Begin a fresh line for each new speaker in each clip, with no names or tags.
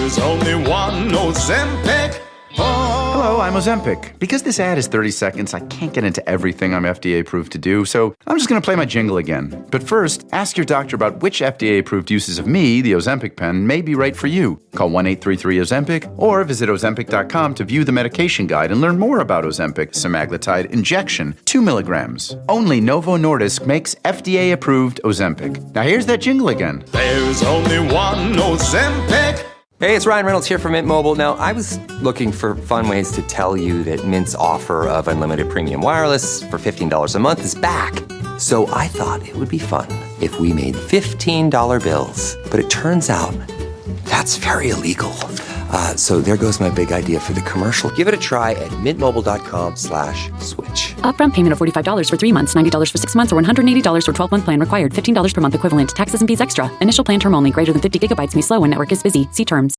There's only one Ozempic.
Hello, I'm Ozempic. Because this ad is 30 seconds, I can't get into everything I'm FDA approved to do, so I'm just going to play my jingle again. But first, ask your doctor about which FDA approved uses of me, the Ozempic pen, may be right for you. Call 1-833-OZEMPIC or visit Ozempic.com to view the medication guide and learn more about Ozempic semaglutide injection, 2 milligrams. Only Novo Nordisk makes FDA approved Ozempic. Now here's that jingle again.
There's only one Ozempic.
Hey, it's Ryan Reynolds here from Mint Mobile. Now, I was looking for fun ways to tell you that Mint's offer of unlimited premium wireless for $15 a month is back. So I thought it would be fun if we made $15 bills. But it turns out that's very illegal. So there goes my big idea for the commercial. Give it a try at mintmobile.com/switch.
Upfront payment of $45 for 3 months, $90 for 6 months, or $180 for 12-month plan required. $15 per month equivalent. Taxes and fees extra. Initial plan term only. Greater than 50 gigabytes may slow when network is busy. See terms.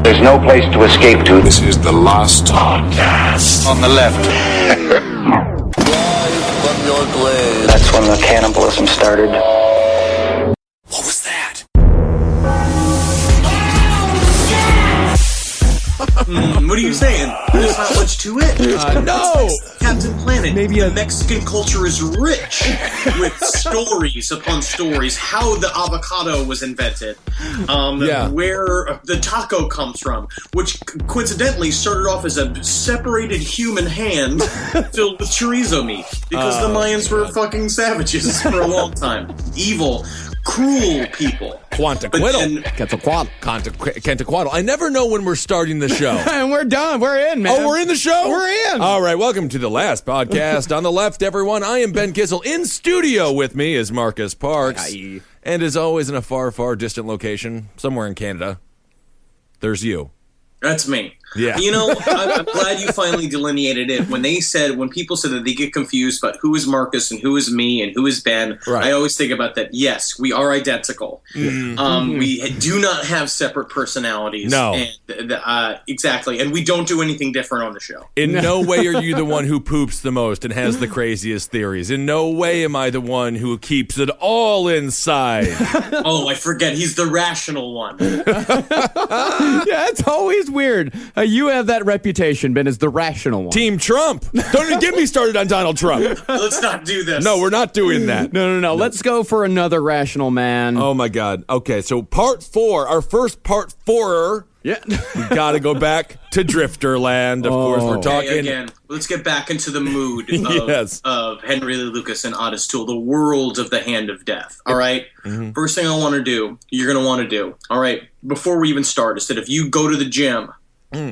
There's no place to escape to.
This is the last podcast.
On the left.
From your glade.
That's when the cannibalism started.
What was that?
What are you saying? There's not much to it.
No!
Captain Planet.
Maybe
the Mexican culture is rich with stories upon stories. How the avocado was invented. Where the taco comes from. Which coincidentally started off as a separated human hand filled with chorizo meat. Because the Mayans were fucking savages for a long time. Evil, cruel people.
Quantaquaddle. I never know when we're starting the show.
And we're done. We're in, man.
Oh, we're in the show?
We're in.
All right, welcome to the last podcast. On the left, everyone, I am Ben Kissel. In studio with me is Marcus Parks.
Hi.
And as always, in a far, far distant location, somewhere in Canada, there's you.
That's me.
Yeah.
You know, I'm glad you finally delineated it. When people said that they get confused about who is Marcus and who is me and who is Ben,
right.
I always think about that. Yes, we are identical. We do not have separate personalities.
No.
And, exactly. And we don't do anything different on the show.
In no way are you the one who poops the most and has the craziest theories. In no way am I the one who keeps it all inside.
Oh, I forget. He's the rational one.
Yeah, it's always weird. You have that reputation, Ben, as the rational one.
Team Trump. Don't even get me started on Donald Trump.
Let's not do this.
No, we're not doing that.
No. Let's go for another rational man.
Oh, my God. Okay, so part 4, our first part 4er.
Yeah.
We got to go back to Drifterland. Of course, we're talking.
Okay, again, let's get back into the mood of,
Yes.
of Henry Lee Lucas and Otis Toole, the world of the Hand of Death. All right? First thing I want to do, you're going to want to do, all right, before we even start, is that if you go to the gym,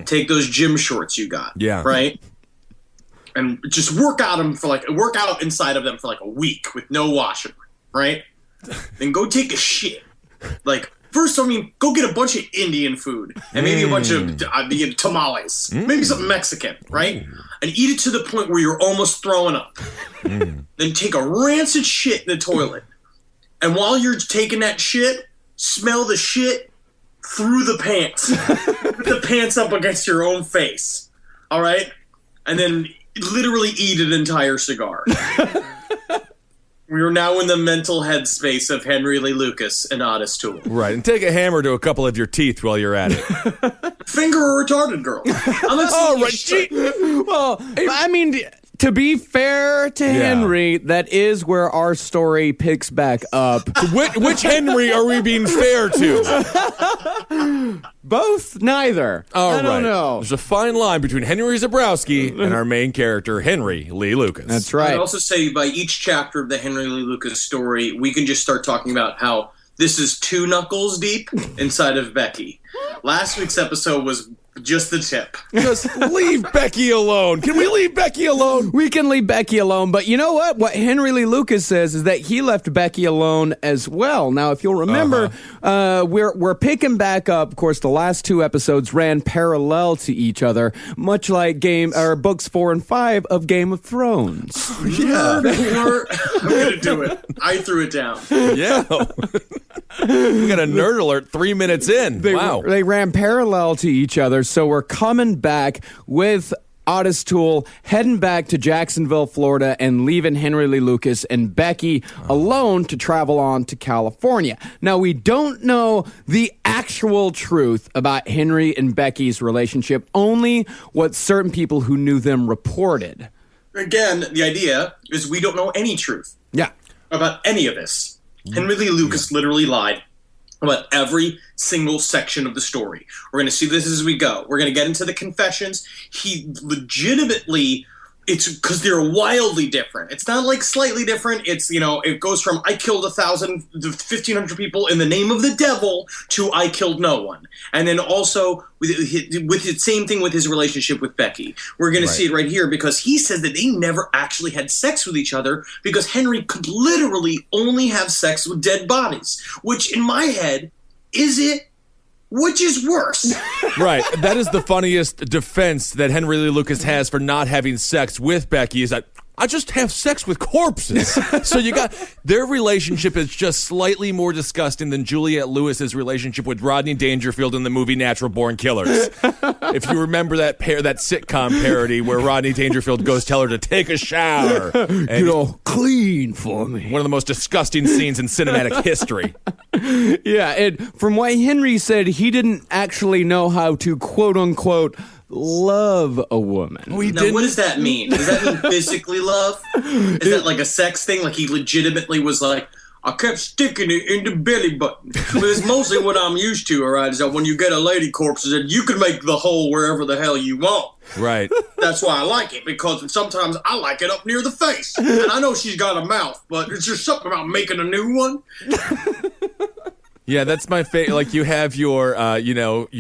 take those gym shorts you got, right? And just work out inside of them for like a week with no washing, right? Then go take a shit. Like, first, go get a bunch of Indian food and maybe a bunch of tamales, maybe something Mexican, right? And eat it to the point where you're almost throwing up. Then take a rancid shit in the toilet. And while you're taking that shit, smell the shit through the pants. Put the pants up against your own face. All right? And then literally eat an entire cigar. We are now in the mental headspace of Henry Lee Lucas and Otis Toole.
Right, and take a hammer to a couple of your teeth while you're at it.
Finger a retarded girl. I'm not saying
Well, I mean, to be fair to Henry, that is where our story picks back up.
Which Henry are we being fair to?
Both, neither. I don't know.
There's a fine line between Henry Zabrowski and our main character, Henry Lee Lucas.
That's right.
I'd also say by each chapter of the Henry Lee Lucas story, we can just start talking about how this is 2 knuckles deep inside of Becky. Last week's episode was just the tip.
Just leave Becky alone. Can we leave Becky alone?
We can leave Becky alone, but you know what? What Henry Lee Lucas says is that he left Becky alone as well. Now, if you'll remember, we're picking back up. Of course, the last 2 episodes ran parallel to each other, much like books 4 and 5 of Game of Thrones.
Yeah, I'm gonna do it. I threw it down.
Yeah. We got a nerd alert 3 minutes in.
They ran parallel to each other, so we're coming back with Otis Toole heading back to Jacksonville, Florida, and leaving Henry Lee Lucas and Becky alone to travel on to California. Now, we don't know the actual truth about Henry and Becky's relationship, only what certain people who knew them reported.
Again, the idea is we don't know any truth about any of this. Henry Lee Lucas literally lied about every single section of the story. We're going to see this as we go. We're going to get into the confessions. He legitimately, it's because they're wildly different. It's not like slightly different. It's, it goes from I killed 1,000 to 1,500 people in the name of the devil to I killed no one. And then also with the same thing with his relationship with Becky. We're going to see it right here because he says that they never actually had sex with each other because Henry could literally only have sex with dead bodies, which in my head, which is worse?
Right. That is the funniest defense that Henry Lee Lucas has for not having sex with Becky is that I just have sex with corpses. So you got their relationship is just slightly more disgusting than Juliette Lewis's relationship with Rodney Dangerfield in the movie Natural Born Killers. If you remember that sitcom parody where Rodney Dangerfield goes tell her to take a shower. And
Clean for me.
one of the most disgusting scenes in cinematic history.
Yeah, and from what Henry said, he didn't actually know how to quote-unquote love a woman.
Now, what does that mean? Does that mean physically love? Is that like a sex thing? Like he legitimately was like, I kept sticking it in the belly button. But it's mostly what I'm used to, all right, is that when you get a lady corpse, is that you can make the hole wherever the hell you want.
Right.
That's why I like it, because sometimes I like it up near the face. And I know she's got a mouth, but it's just something about making a new one.
Yeah, that's my favorite. Like you have your Leonardo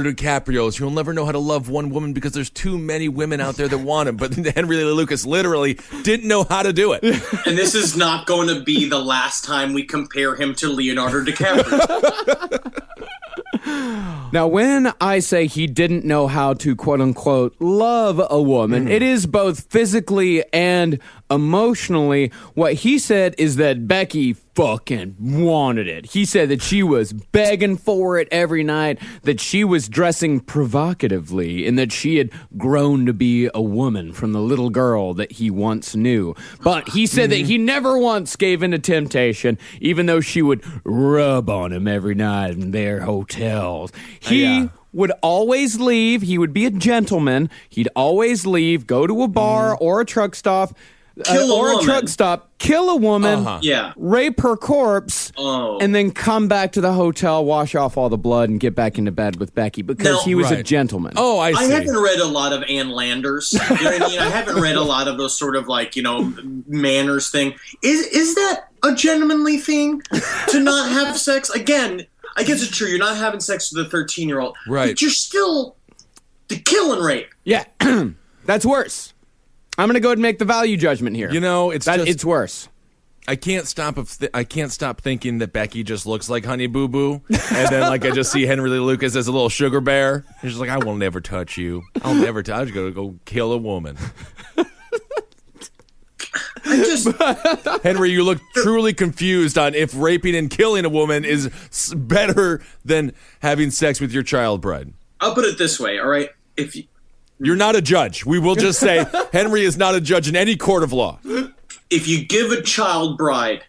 DiCaprio's. You'll never know how to love one woman because there's too many women out there that want him. But Henry Lee Lucas literally didn't know how to do it.
And this is not going to be the last time we compare him to Leonardo DiCaprio.
Now, when I say he didn't know how to quote-unquote love a woman, it is both physically and emotionally. What he said is that Becky fucking wanted it. He said that she was begging for it every night, that she was dressing provocatively, and that she had grown to be a woman from the little girl that he once knew. But he said that he never once gave in to temptation, even though she would rub on him every night in their hotels. He would always leave. He would be a gentleman. He'd always leave, go to a bar or a truck stop, a truck stop, kill a woman, rape her corpse, and then come back to the hotel, wash off all the blood, and get back into bed with Becky because he was a gentleman.
Oh, I see.
I haven't read a lot of Ann Landers. You know what I mean? I haven't read a lot of those sort of manners thing. Is that a gentlemanly thing to not have sex? Again, I guess it's true. You're not having sex with a 13-year-old.
Right.
But you're still the kill and rape.
Yeah. That's worse. I'm going to go ahead and make the value judgment here. It's worse.
I can't stop thinking that Becky just looks like Honey Boo Boo, and then I just see Henry Lee Lucas as a little sugar bear. He's just like, I will never touch you. I'll never touch. I'm gonna go kill a woman. Henry, you look truly confused on if raping and killing a woman is better than having sex with your child bride.
I'll put it this way, all right?
You're not a judge. We will just say Henry is not a judge in any court of law.
If you give a child bride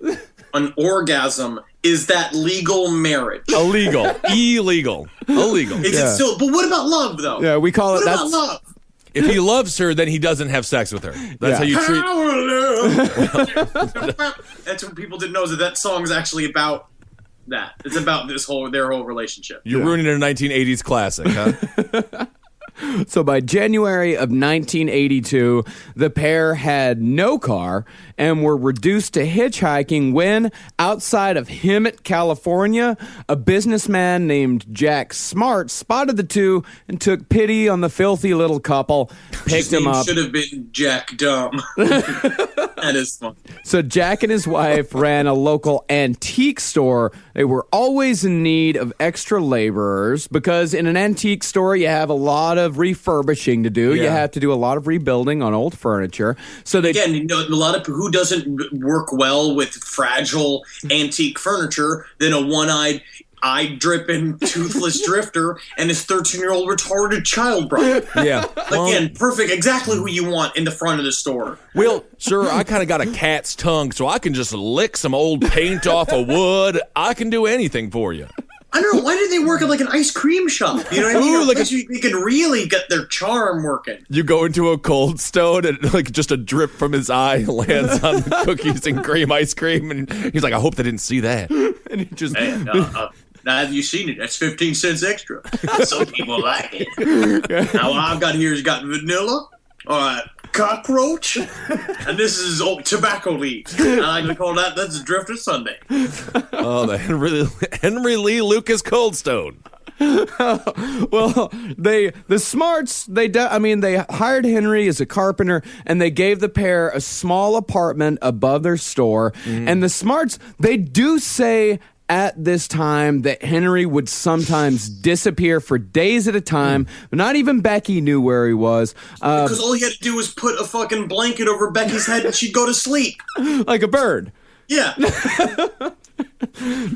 an orgasm, is that legal marriage?
Illegal. Illegal.
Is it still? But what about love, though?
Yeah, we call it.
What about love?
If he loves her, then he doesn't have sex with her. That's how you treat.
That's what people didn't know, is that song is actually about that. It's about their whole relationship.
You're ruining a 1980s classic, huh?
So by January of 1982, the pair had no car and were reduced to hitchhiking when, outside of Hemet, California, a businessman named Jack Smart spotted the two and took pity on the filthy little couple, picked him up.
Should have been Jack Dumb. That is fun.
So Jack and his wife ran a local antique store. They were always in need of extra laborers because in an antique store, you have a lot of refurbishing to do. You have to do a lot of rebuilding on old furniture. So they
a lot of who doesn't work well with fragile antique furniture than a one-eyed. eye-dripping, toothless drifter and his 13-year-old retarded child bride.
Yeah.
Again, perfect, exactly who you want in the front of the store.
Well, sir, I kind of got a cat's tongue, so I can just lick some old paint off of wood. I can do anything for you.
I don't know, why did they work at like an ice cream shop? You know what I mean?
Ooh, like
you can really get their charm working.
You go into a Cold Stone and like just a drip from his eye lands on the cookies and cream ice cream, and he's like, I hope they didn't see that. And he just...
Hey, now have you seen it? That's 15 cents extra. Some people like it. Now what I've got here has got vanilla, cockroach, and this is tobacco leaves. I like to call that's a drifter Sunday.
Oh, the Henry Lee Lucas Cold Stone.
Well, the Smarts, they hired Henry as a carpenter, and they gave the pair a small apartment above their store. And the Smarts, they do say at this time that Henry would sometimes disappear for days at a time. Not even Becky knew where he was.
Because all he had to do was put a fucking blanket over Becky's head and she'd go to sleep.
Like a bird.
Yeah.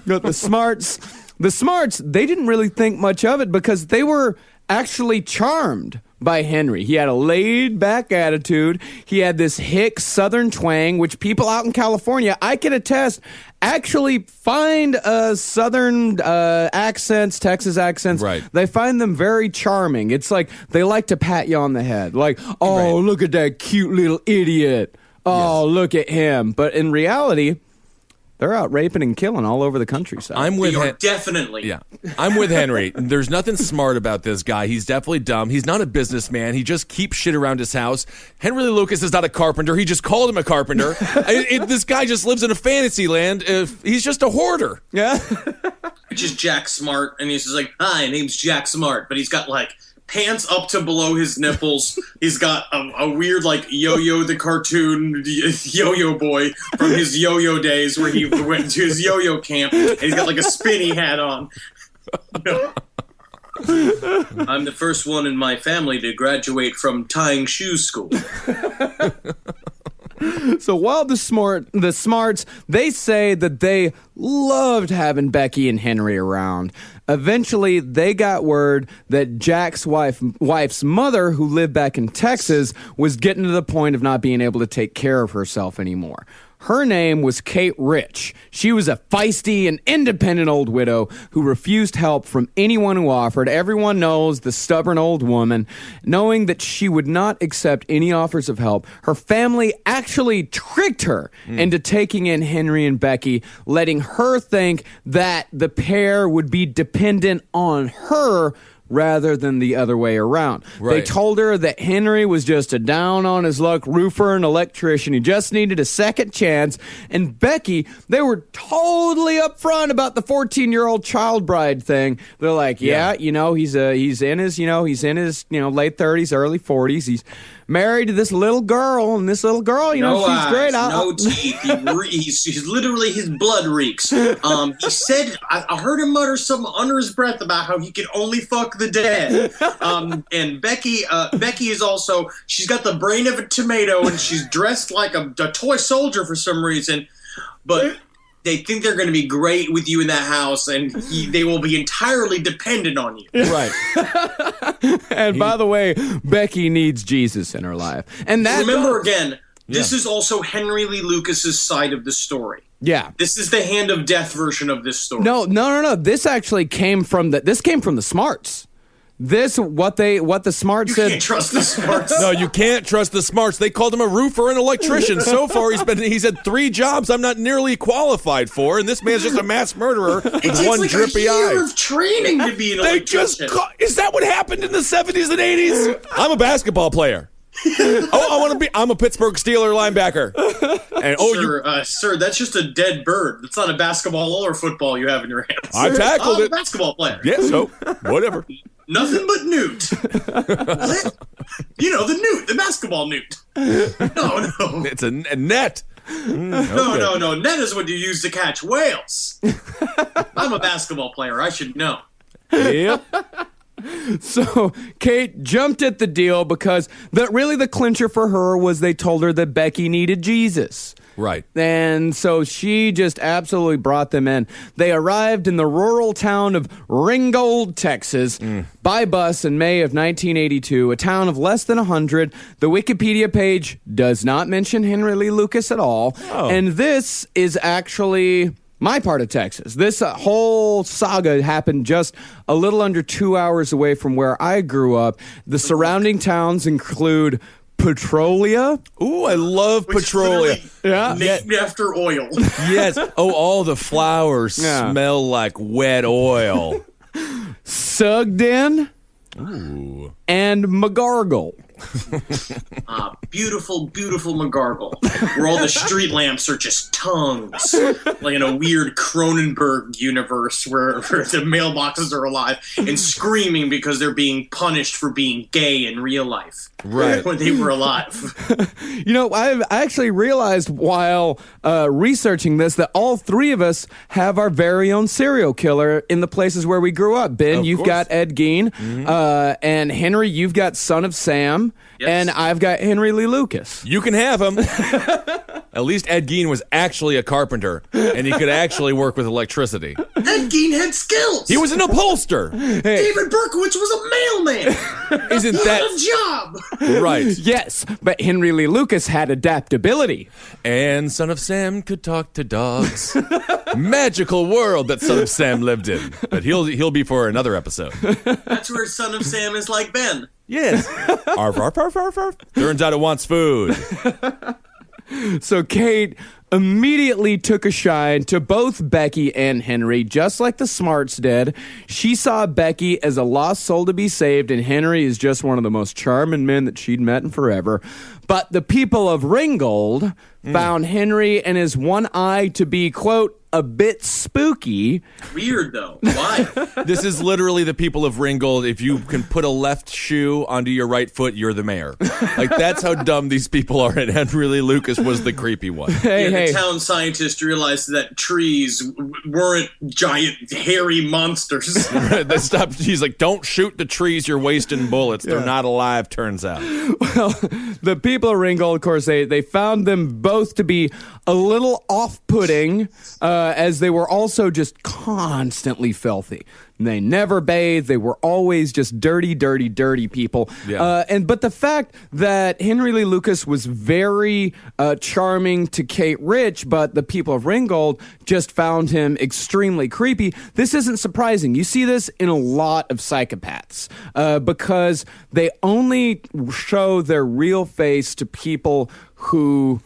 But the Smarts, they didn't really think much of it because they were actually charmed by Henry. He had a laid-back attitude. He had this hick southern twang, which people out in California, I can attest, actually find southern accents, Texas accents.
Right.
They find them very charming. It's like they like to pat you on the head. Like, oh,
right.
Look at that cute little idiot. Oh, yes. Look at him. But in reality, they're out raping and killing all over the countryside.
I'm with
definitely.
Yeah, I'm with Henry. There's nothing smart about this guy. He's definitely dumb. He's not a businessman. He just keeps shit around his house. Henry Lee Lucas is not a carpenter. He just called him a carpenter. This guy just lives in a fantasy land. He's just a hoarder.
Yeah.
Which is Jack Smart, and he's just like, hi, name's Jack Smart, but he's got like pants up to below his nipples. He's got a weird, like, Yo-Yo the cartoon Yo-Yo boy from his yo-yo days where he went to his yo-yo camp, and he's got, like, a spinny hat on. I'm the first one in my family to graduate from tying shoes school.
So while the Smarts, they say that they loved having Becky and Henry around. Eventually, they got word that Jack's wife's mother, who lived back in Texas, was getting to the point of not being able to take care of herself anymore. Her name was Kate Rich. She was a feisty and independent old widow who refused help from anyone who offered. Everyone knows the stubborn old woman. Knowing that she would not accept any offers of help, her family actually tricked her into taking in Henry and Becky, letting her think that the pair would be dependent on her rather than the other way around.
Right.
They told her that Henry was just a down-on-his-luck roofer and electrician. He just needed a second chance. And Becky, they were totally upfront about the 14-year-old child bride thing. They're like, yeah. He's in his late 30s, early 40s. He's married to this little girl, and this little girl, she's great.
No teeth. He's literally, his blood reeks. He said, I heard him mutter something under his breath about how he can only fuck the dead. And Becky is also, she's got the brain of a tomato, and she's dressed like a toy soldier for some reason. But they think they're going to be great with you in that house, and they will be entirely dependent on you.
Right.
And by the way, Becky needs Jesus in her life. And that
remember again, this is also Henry Lee Lucas's side of the story.
Yeah.
This is the Hand of Death version of this story.
No. This actually came from the Smarts. What the Smarts said.
You can't trust the Smarts.
No, you can't trust the Smarts. They called him a roofer and electrician. So far, he's had 3 jobs I'm not nearly qualified for, and this man's just a mass murderer with one drippy eye.
It takes like a year of training to be an electrician.
Is that what happened in the 70s and 80s? I'm a basketball player. I'm a Pittsburgh Steeler linebacker. And
sir, that's just a dead bird. That's not a basketball or football you have in your hands.
I tackled it.
I'm a basketball player.
Yeah, so whatever.
Nothing but newt. What? The newt, the basketball newt. No.
It's a net.
No. Net is what you use to catch whales. I'm a basketball player. I should know.
Yep.
So Kate jumped at the deal because the clincher for her was they told her that Becky needed Jesus.
Right.
And so she just absolutely brought them in. They arrived in the rural town of Ringgold, Texas, by bus in May of 1982, a town of less than 100. The Wikipedia page does not mention Henry Lee Lucas at all.
Oh.
And this is actually my part of Texas. This whole saga happened just a little under 2 hours away from where I grew up. The surrounding towns include Petrolia.
Ooh, I love
Which is
Petrolia.
literally named after oil.
Yes. Oh, all the flowers
Yeah.
smell like wet oil.
Sugden. And McGargle.
Beautiful, beautiful McGargle, where all the street lamps are just tongues, like in a weird Cronenberg universe where the mailboxes are alive and screaming because they're being punished for being gay in real life.
Right.
When they were alive.
You know, I actually realized while researching this that all three of us have our very own serial killer in the places where we grew up. Ben,
Of
you've
course.
got Ed Gein. And Henry, you've got Son of Sam.
Yes.
And I've got Henry Lee Lucas.
You can have him. At least Ed Gein was actually a carpenter, and he could actually work with electricity.
Ed Gein had skills.
He was an upholster.
David Berkowitz was a mailman.
Isn't
He had a
that
job.
right?
Yes, but Henry Lee Lucas had adaptability.
And Son of Sam could talk to dogs. Magical world that Son of Sam lived in. But he'll be for another episode.
That's where Son of Sam is like Ben.
Yes. Arf, arf, arf, arf, arf. Turns out it wants food.
So Kate immediately took a shine to both Becky and Henry, just like the Smarts did. She saw Becky as a lost soul to be saved, and Henry is just one of the most charming men that she'd met in forever. But the people of Ringgold found Henry and his one eye to be, quote, a bit spooky.
Weird, though. Why?
This is literally the people of Ringgold. If you can put a left shoe onto your right foot, you're the mayor. Like, that's how dumb these people are, and Henry Lee Lucas was the creepy one.
Hey,
The town scientist realized that trees weren't giant, hairy monsters.
They stopped. He's like, don't shoot the trees, you're wasting bullets. They're not alive, turns out.
Well, the people of Ringgold, of course, they found them both to be a little off-putting, as they were also just constantly filthy. They never bathed. They were always just dirty, dirty, dirty people.
Yeah.
But the fact that Henry Lee Lucas was very charming to Kate Rich, but the people of Ringgold just found him extremely creepy, this isn't surprising. You see this in a lot of psychopaths because they only show their real face to people who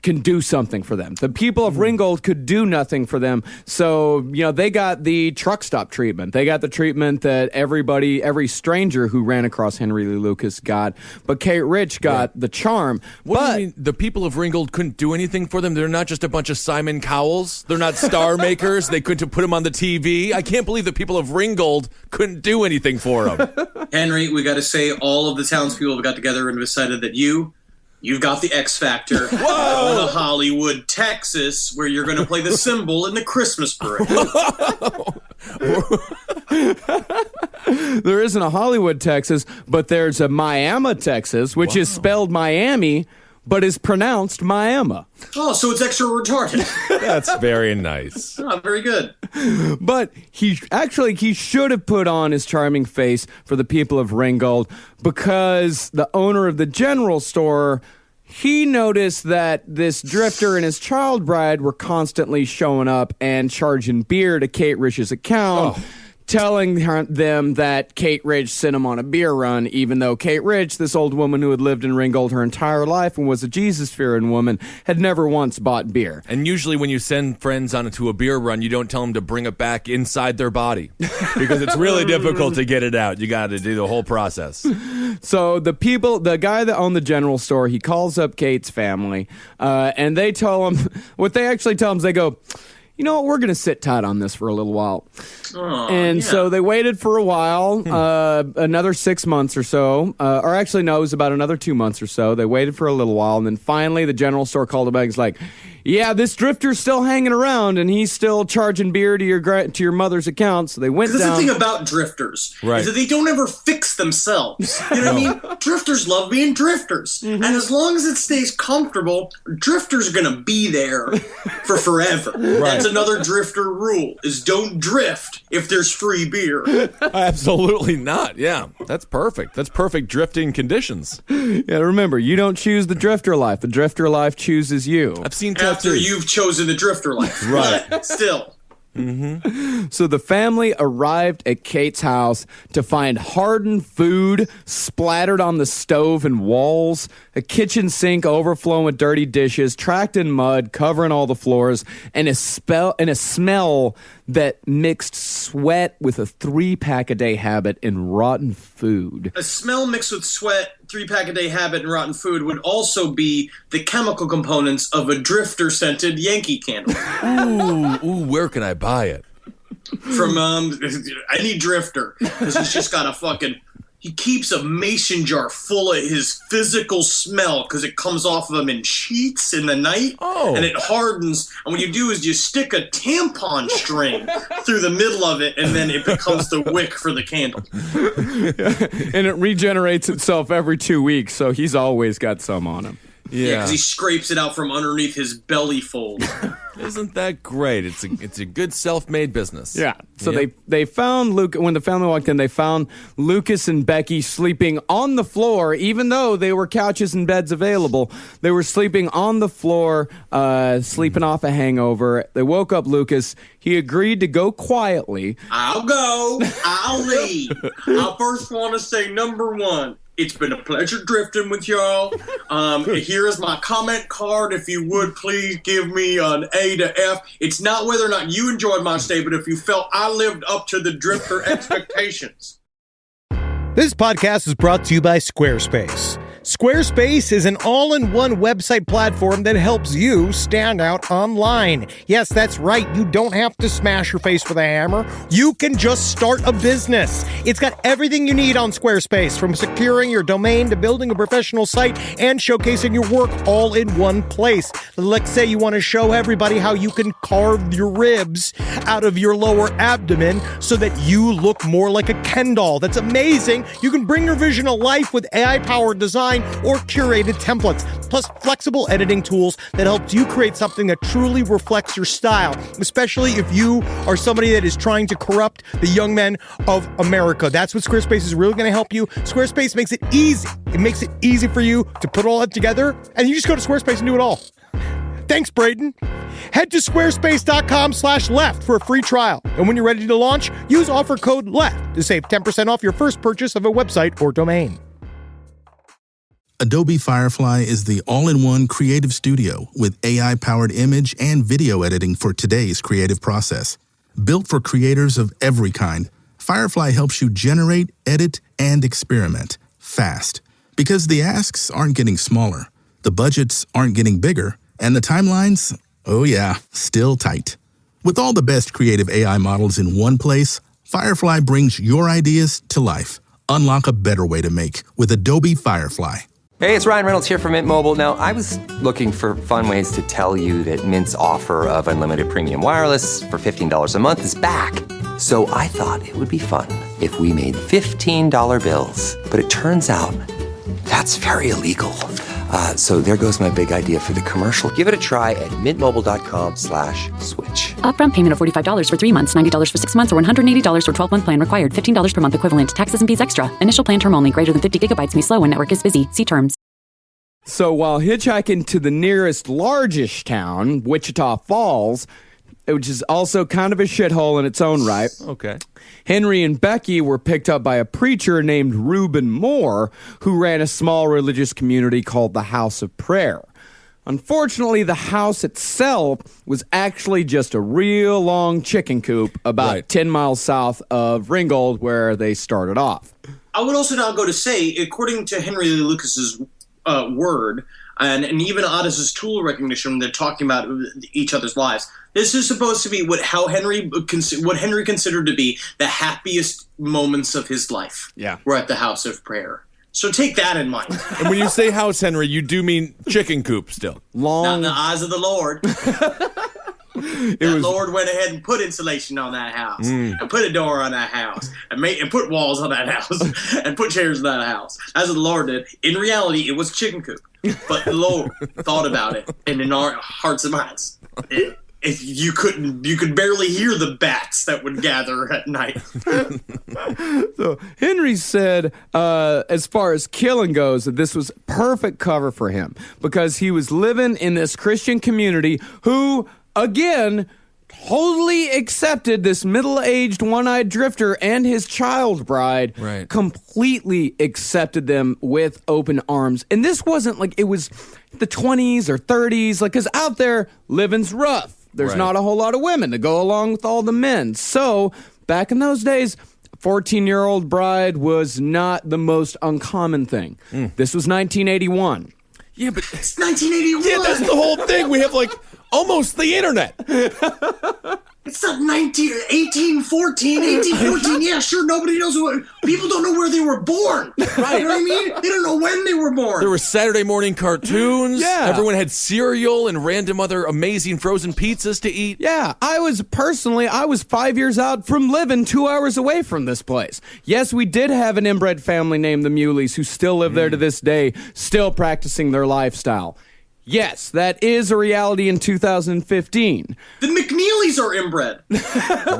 can do something for them. The people of Ringgold could do nothing for them. So, they got the truck stop treatment. They got the treatment that every stranger who ran across Henry Lee Lucas got. But Kate Rich got the charm.
What do you mean the people of Ringgold couldn't do anything for them? They're not just a bunch of Simon Cowells. They're not star makers. They couldn't put them on the TV. I can't believe the people of Ringgold couldn't do anything for them.
Henry, we got to say all of the townspeople have got together and decided that you've got the X Factor.
Whoa!
Going to Hollywood, Texas, where you're going to play the cymbal in the Christmas parade.
There isn't a Hollywood, Texas, but there's a Miami, Texas, which is spelled Miami, but is pronounced Miami.
Oh, so it's extra retarded.
That's very nice.
Oh, very good.
But he should have put on his charming face for the people of Ringgold, because the owner of the general store, he noticed that this drifter and his child bride were constantly showing up and charging beer to Kate Rich's account. Telling them that Kate Rich sent him on a beer run, even though Kate Rich, this old woman who had lived in Ringgold her entire life and was a Jesus-fearing woman, had never once bought beer.
And usually when you send friends onto a beer run, you don't tell them to bring it back inside their body because it's really difficult to get it out. You got to do the whole process.
So the guy that owned the general store, he calls up Kate's family, and they tell him, what they actually tell him is they go, you know what, we're going to sit tight on this for a little while. So they waited for a while, another 6 months or so, or actually no, it was about another 2 months or so. They waited for a little while, and then finally the general store called him back and was like, yeah, this drifter's still hanging around, and he's still charging beer to your mother's account. So they went down.
That's the thing about drifters, is that they don't ever fix themselves. You know what I mean? Drifters love being drifters. And as long as it stays comfortable, drifters are going to be there for forever. That's another drifter rule, is don't drift if there's free beer.
Absolutely not. Yeah, that's perfect. That's perfect drifting conditions.
Yeah, remember, you don't choose the drifter life. The drifter life chooses you.
I've seen
After
tattoos.
you've chosen the drifter life.
Right.
But still.
So the family arrived at Kate's house to find hardened food splattered on the stove and walls, a kitchen sink overflowing with dirty dishes, tracked in mud, covering all the floors, and a smell that mixed sweat with a 3-pack-a-day habit and rotten food.
A smell mixed with sweat, 3-pack-a-day habit, and rotten food would also be the chemical components of a drifter-scented Yankee candle.
Ooh, where can I buy it?
From, any drifter. Because he's just got a fucking... He keeps a mason jar full of his physical smell because it comes off of him in sheets in the night.
Oh.
And it hardens. And what you do is you stick a tampon string through the middle of it, and then it becomes the wick for the candle.
And it regenerates itself every 2 weeks, so he's always got some on him.
Yeah, because he scrapes it out from underneath his belly fold.
Isn't that great? It's a good self-made business.
Yeah. So they found Luke when the family walked in. They found Lucas and Becky sleeping on the floor, even though there were couches and beds available. They were sleeping on the floor, sleeping off a hangover. They woke up Lucas. He agreed to go quietly.
I'll go. I'll leave. I first want to say, number one, it's been a pleasure drifting with y'all. Here is my comment card. If you would, please give me an A to F. It's not whether or not you enjoyed my stay, but if you felt I lived up to the drifter expectations.
This podcast is brought to you by Squarespace. Squarespace is an all-in-one website platform that helps you stand out online. Yes, that's right. You don't have to smash your face with a hammer. You can just start a business. It's got everything you need on Squarespace, from securing your domain to building a professional site and showcasing your work all in one place. Let's say you want to show everybody how you can carve your ribs out of your lower abdomen so that you look more like a Ken doll. That's amazing. You can bring your vision to life with AI-powered design or curated templates, plus flexible editing tools that helps you create something that truly reflects your style, especially if you are somebody that is trying to corrupt the young men of America. That's what Squarespace is really going to help you. Squarespace makes it easy. It makes it easy for you to put all that together, and you just go to Squarespace and do it all. Thanks, Braden. Head to squarespace.com/left for a free trial. And when you're ready to launch, use offer code LEFT to save 10% off your first purchase of a website or domain.
Adobe Firefly is the all-in-one creative studio with AI-powered image and video editing for today's creative process. Built for creators of every kind, Firefly helps you generate, edit, and experiment fast. Because the asks aren't getting smaller, the budgets aren't getting bigger, and the timelines, oh yeah, still tight. With all the best creative AI models in one place, Firefly brings your ideas to life. Unlock a better way to make with Adobe Firefly.
Hey, it's Ryan Reynolds here from Mint Mobile. Now, I was looking for fun ways to tell you that Mint's offer of unlimited premium wireless for $15 a month is back. So I thought it would be fun if we made $15 bills. But it turns out that's very illegal. So there goes my big idea for the commercial. Give it a try at mintmobile.com/switch.
Upfront payment of $45 for 3 months, $90 for 6 months, or $180 for 12-month plan required. $15 per month equivalent. Taxes and fees extra. Initial plan term only. Greater than 50 gigabytes may slow when network is busy. See terms.
So while hitchhiking to the nearest largest town, Wichita Falls, which is also kind of a shithole in its own right.
Okay.
Henry and Becky were picked up by a preacher named Reuben Moore, who ran a small religious community called the House of Prayer. Unfortunately, the house itself was actually just a real long chicken coop about 10 miles south of Ringgold, where they started off.
I would also now go to say, according to Henry Lee Lucas's word, and even Otis's tool recognition when they're talking about each other's lives, this is supposed to be what Henry considered to be the happiest moments of his life.
Yeah.
Were at the House of Prayer. So take that in mind.
And when you say house, Henry, you do mean chicken coop still.
Not in the eyes of the Lord. Lord went ahead and put insulation on that house, and put a door on that house, and put walls on that house, and put chairs in that house. That's what the Lord did. In reality, it was a chicken coop. But the Lord thought about it, and in our hearts and minds, you could barely hear the bats that would gather at night.
So Henry said, as far as killing goes, that this was perfect cover for him because he was living in this Christian community who, again, totally accepted this middle-aged one-eyed drifter and his child bride.
Right.
Completely accepted them with open arms. And this wasn't like it was the 20s or 30s, like, because out there, living's rough. There's not a whole lot of women to go along with all the men. So, back in those days, a 14-year-old bride was not the most uncommon thing. This was 1981.
Yeah, but
It's 1981.
yeah, that's the whole thing. We have like almost the internet.
It's not 1814. Yeah, sure. Nobody knows people don't know where they were born. Right. You know what I mean? They don't know when they were born.
There were Saturday morning cartoons.
Yeah.
Everyone had cereal and random other amazing frozen pizzas to eat.
Yeah, I was 5 years out from living 2 hours away from this place. Yes, we did have an inbred family named the Muleys who still live there to this day, still practicing their lifestyle. Yes, that is a reality in 2015.
The McNeelys are inbred.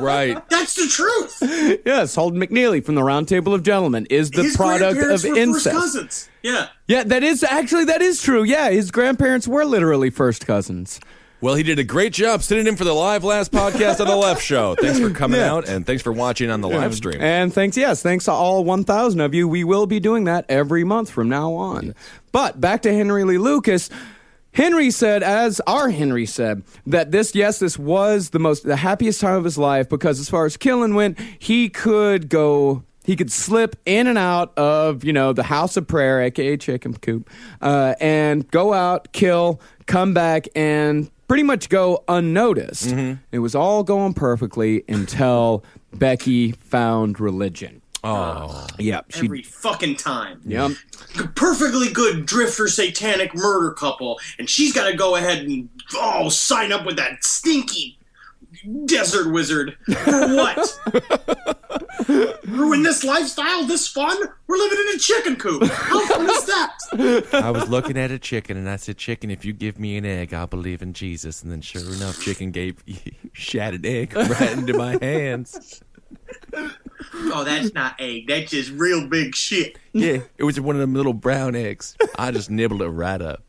Right.
That's the truth.
Yes, Holden McNeely from the Round Table of Gentlemen is the
His
product
grandparents
of
were
incest.
First cousins. Yeah.
Yeah, that is true. Yeah, his grandparents were literally first cousins.
Well, he did a great job sitting in for the live last podcast on the Left Show. Thanks for coming out, and thanks for watching on the live stream.
And thanks to all 1,000 of you. We will be doing that every month from now on. Yes. But back to Henry Lee Lucas. Henry said, that this was the happiest time of his life because as far as killing went, he could slip in and out of, the house of prayer, aka chicken coop, and go out, kill, come back, and pretty much go unnoticed. It was all going perfectly until Becky found religion.
Oh.
Yeah.
Every fucking time.
Yep.
Perfectly good drifter satanic murder couple, and she's got to go ahead and sign up with that stinky desert wizard. For what? Ruin this lifestyle, this fun? We're living in a chicken coop. How fun is that?
I was looking at a chicken, and I said, "Chicken, if you give me an egg, I'll believe in Jesus." And then sure enough, chicken shat an egg right into my hands.
Oh, that's not egg. That's just real big shit.
Yeah, it was one of them little brown eggs. I just nibbled it right up.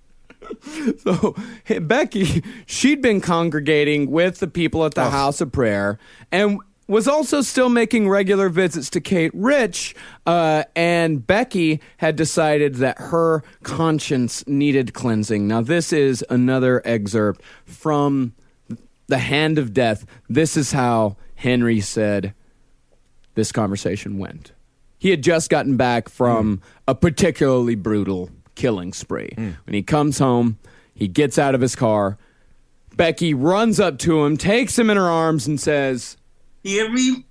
So Becky, she'd been congregating with the people at the House of Prayer and was also still making regular visits to Kate Rich, and Becky had decided that her conscience needed cleansing. Now, this is another excerpt from The Hand of Death. This is how Henry said this conversation went. He had just gotten back from a particularly brutal killing spree. When he comes home, he gets out of his car. Becky runs up to him, takes him in her arms, and says,
"You hear me?"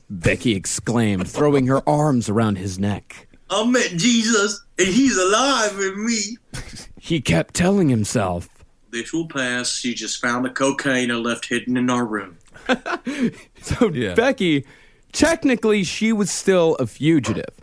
Becky exclaimed, throwing her arms around his neck.
"I met Jesus, and he's alive in me."
He kept telling himself,
"This will pass. She just found the cocaine I left hidden in our room."
So Becky, technically, she was still a fugitive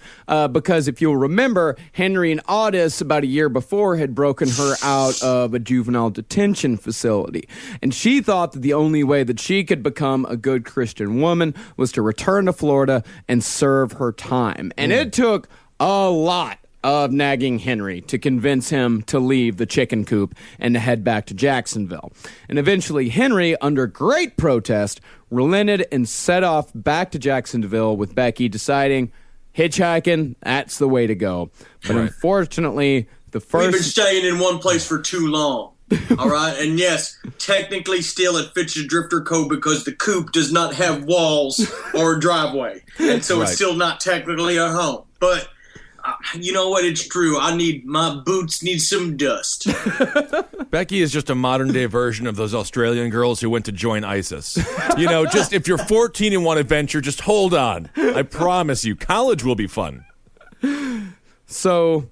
because if you'll remember, Henry and Otis, about a year before, had broken her out of a juvenile detention facility. And she thought that the only way that she could become a good Christian woman was to return to Florida and serve her time. And it took a lot of nagging Henry to convince him to leave the chicken coop and to head back to Jacksonville. And eventually Henry, under great protest, relented and set off back to Jacksonville with Becky, deciding hitchhiking, that's the way to go. But unfortunately,
we've been staying in one place for too long. All right, and yes, technically still it fits the drifter code because the coop does not have walls or a driveway. And so it's still not technically a home. But you know what? It's true. My boots need some dust.
Becky is just a modern day version of those Australian girls who went to join ISIS. Just if you're 14 and want adventure, just hold on. I promise you, college will be fun.
So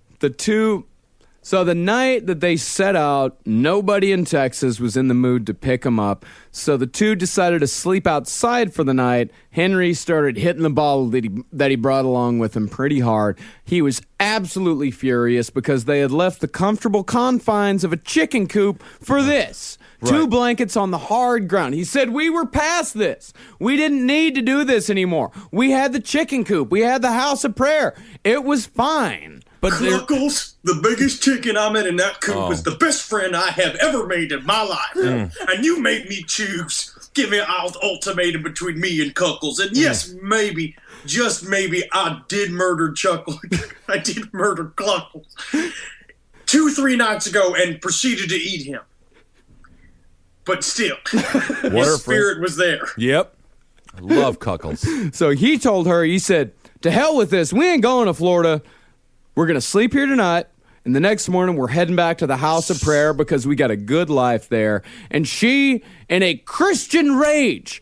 the night that they set out, nobody in Texas was in the mood to pick him up. So the two decided to sleep outside for the night. Henry started hitting the bottle that he brought along with him pretty hard. He was absolutely furious because they had left the comfortable confines of a chicken coop for this. Right. 2 blankets on the hard ground. He said, we were past this. We didn't need to do this anymore. We had the chicken coop. We had the house of prayer. It was fine.
But Knuckles, the biggest chicken I met in that coop was the best friend I have ever made in my life. And you made me choose. Give me an ultimatum between me and Cuckles. And yes, maybe, just maybe, I did murder Chuckle. I did murder Cluckles 2-3 nights ago and proceeded to eat him. But still, his spirit was there.
Yep. I love Cuckles.
So he told her, he said, to hell with this. We ain't going to Florida. We're going to sleep here tonight, and the next morning we're heading back to the house of prayer because we got a good life there. And she, in a Christian rage,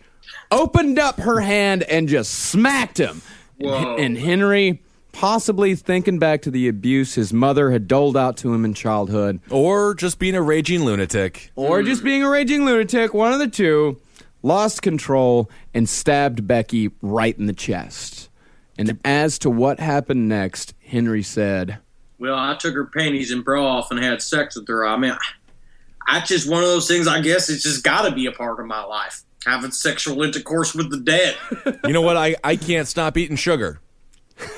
opened up her hand and just smacked him.
Whoa.
And Henry, possibly thinking back to the abuse his mother had doled out to him in childhood.
Or just being a raging lunatic.
One of the two, lost control and stabbed Becky right in the chest. And as to what happened next, Henry said,
well, I took her panties and bra off and had sex with her. I mean, I just one of those things, I guess, it's just got to be a part of my life. Having sexual intercourse with the dead.
You know what? I can't stop eating sugar.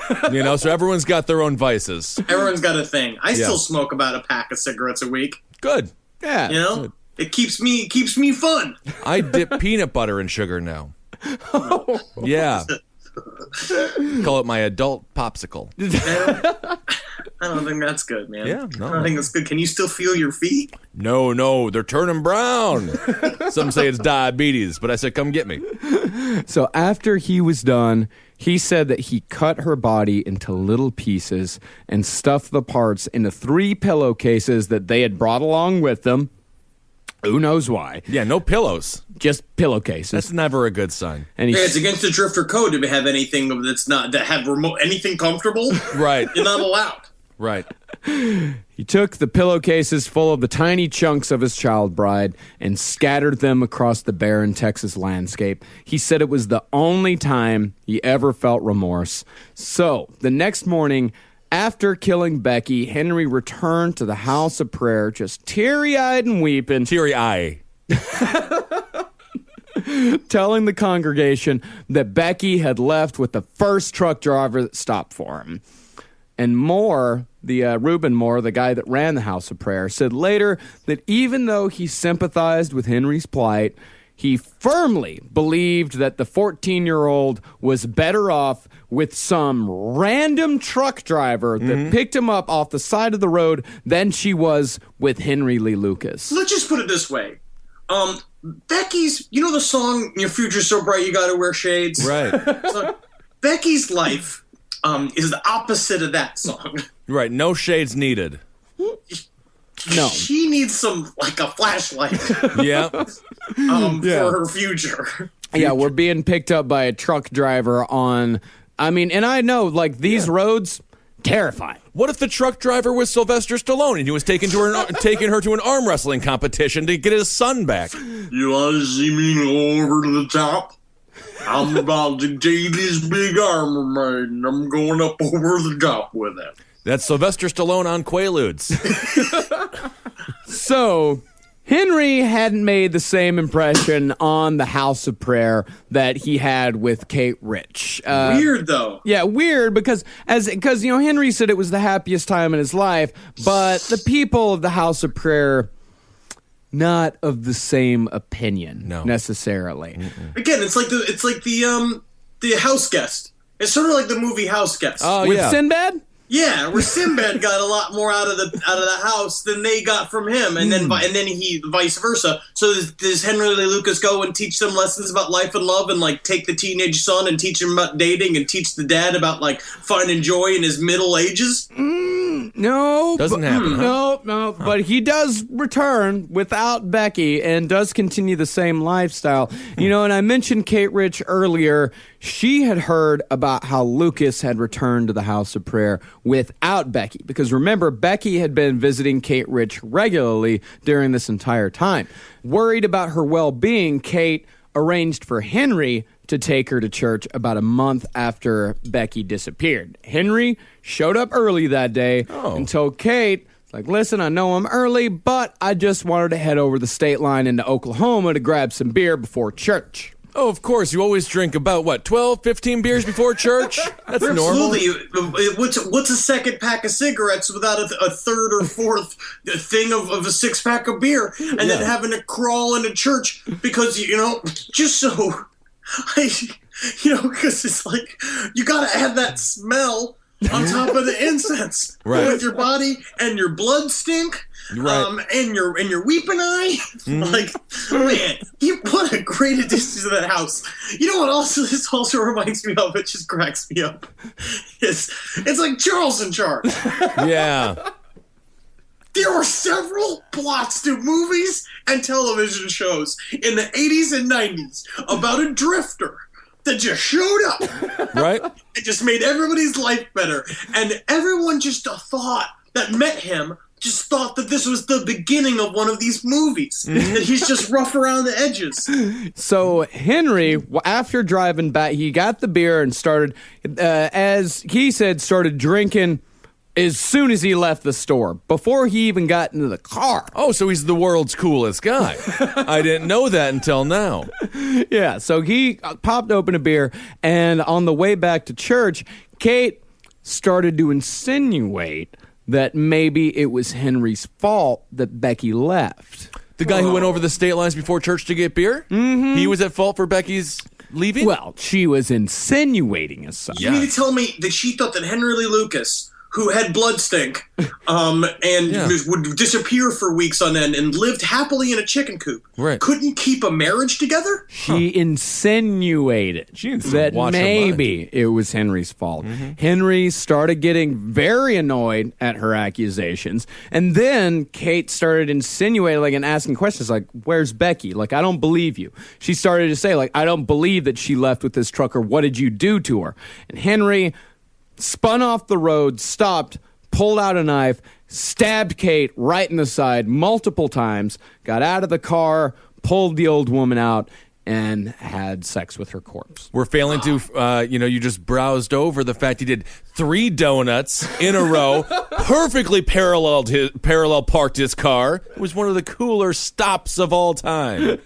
So everyone's got their own vices.
Everyone's got a thing. I still smoke about a pack of cigarettes a week.
Good.
Yeah.
Good.
It keeps me fun.
I dip peanut butter in sugar now. Yeah. Call it my adult popsicle.
I don't think that's good, man.
Yeah, no.
I don't think that's good. Can you still feel your feet?
No, they're turning brown. Some say it's diabetes, but I said, come get me.
So after he was done, he said that he cut her body into little pieces and stuffed the parts into 3 pillowcases that they had brought along with them. Who knows why?
Yeah, no pillows.
Just pillowcases.
That's never a good sign.
And
it's against the Drifter Code to have anything that's not that have anything comfortable.
Right.
You're not allowed.
Right.
He took the pillowcases full of the tiny chunks of his child bride and scattered them across the barren Texas landscape. He said it was the only time he ever felt remorse. So, the next morning, after killing Becky, Henry returned to the house of prayer, just teary-eyed and weeping.
Teary-eye.
Telling the congregation that Becky had left with the first truck driver that stopped for him. And Moore, Reuben Moore, the guy that ran the house of prayer, said later that even though he sympathized with Henry's plight, he firmly believed that the 14-year-old was better off with some random truck driver that picked him up off the side of the road than she was with Henry Lee Lucas.
Let's just put it this way. Becky's, you know the song, Your Future's So Bright You Gotta Wear Shades?
Right.
So, Becky's life is the opposite of that song.
Right, no shades needed.
No.
She needs a flashlight.
Yeah.
For her future.
Yeah, we're being picked up by a truck driver and I know, these roads, terrifying.
What if the truck driver was Sylvester Stallone and he was taking her to an arm wrestling competition to get his son back?
You want to see me go over to the top? I'm about to take this big arm of mine and I'm going up over the top with it.
That's Sylvester Stallone on Quaaludes.
So, Henry hadn't made the same impression on the House of Prayer that he had with Kate Rich.
Weird, though.
Yeah, weird, because Henry said it was the happiest time in his life, but the people of the House of Prayer, not of the same opinion, necessarily.
Mm-mm.
Again, it's like the House Guest. It's sort of like the movie House Guest.
Oh,
with Sinbad?
Yeah, where Sinbad got a lot more out of the house than they got from him, and then he vice versa. So does Henry Lee Lucas go and teach them lessons about life and love, and take the teenage son and teach him about dating, and teach the dad about finding joy in his middle ages?
No.
Doesn't happen, huh?
No. But he does return without Becky and does continue the same lifestyle. You know, and I mentioned Kate Rich earlier. She had heard about how Lucas had returned to the house of prayer without Becky. Because remember, Becky had been visiting Kate Rich regularly during this entire time. Worried about her well-being, Kate arranged for Henry to take her to church about a month after Becky disappeared. Henry showed up early that day and told Kate, like, listen, I know I'm early, but I just wanted to head over the state line into Oklahoma to grab some beer before church.
Oh, of course. You always drink about, 12, 15 beers before church? That's normal.
Absolutely. What's a second pack of cigarettes without a third or fourth thing of a six-pack of beer and then having to crawl into church because, just so... because it's like, you got to add that smell on top of the incense with your body and your blood stink.
Right.
And your weeping eye. Like, man, what a great addition to that house. You know what this also reminds me of, it just cracks me up. It's like Charles in Charge.
Yeah.
There were several plots to movies and television shows in the 80s and 90s about a drifter that just showed up.
Right.
It just made everybody's life better. And everyone just thought that met him just thought that this was the beginning of one of these movies. That he's just rough around the edges.
So Henry, after driving back, he got the beer and started, as he said, started drinking as soon as he left the store, before he even got into the car.
Oh, so he's the world's coolest guy. I didn't know that until now.
Yeah, so he popped open a beer, and on the way back to church, Kate started to insinuate that maybe it was Henry's fault that Becky left.
The guy who went over the state lines before church to get beer? Mm-hmm. He was at fault for Becky's leaving?
Well, she was insinuating as such.
You mean to tell me that she thought that Henry Lee Lucas, who had blood stink, would disappear for weeks on end and lived happily in a chicken coop, couldn't keep a marriage together?
She insinuated that maybe it was Henry's fault. Henry started getting very annoyed at her accusations, and then Kate started insinuating and asking questions like, where's Becky? Like, I don't believe you. She started to say, like, I don't believe that she left with this trucker. What did you do to her? And Henry spun off the road, stopped, pulled out a knife, stabbed Kate right in the side multiple times, got out of the car, pulled the old woman out, and had sex with her corpse.
We're failing to, you just browsed over the fact he did 3 donuts in a row, perfectly parallel parked his car. It was one of the cooler stops of all time.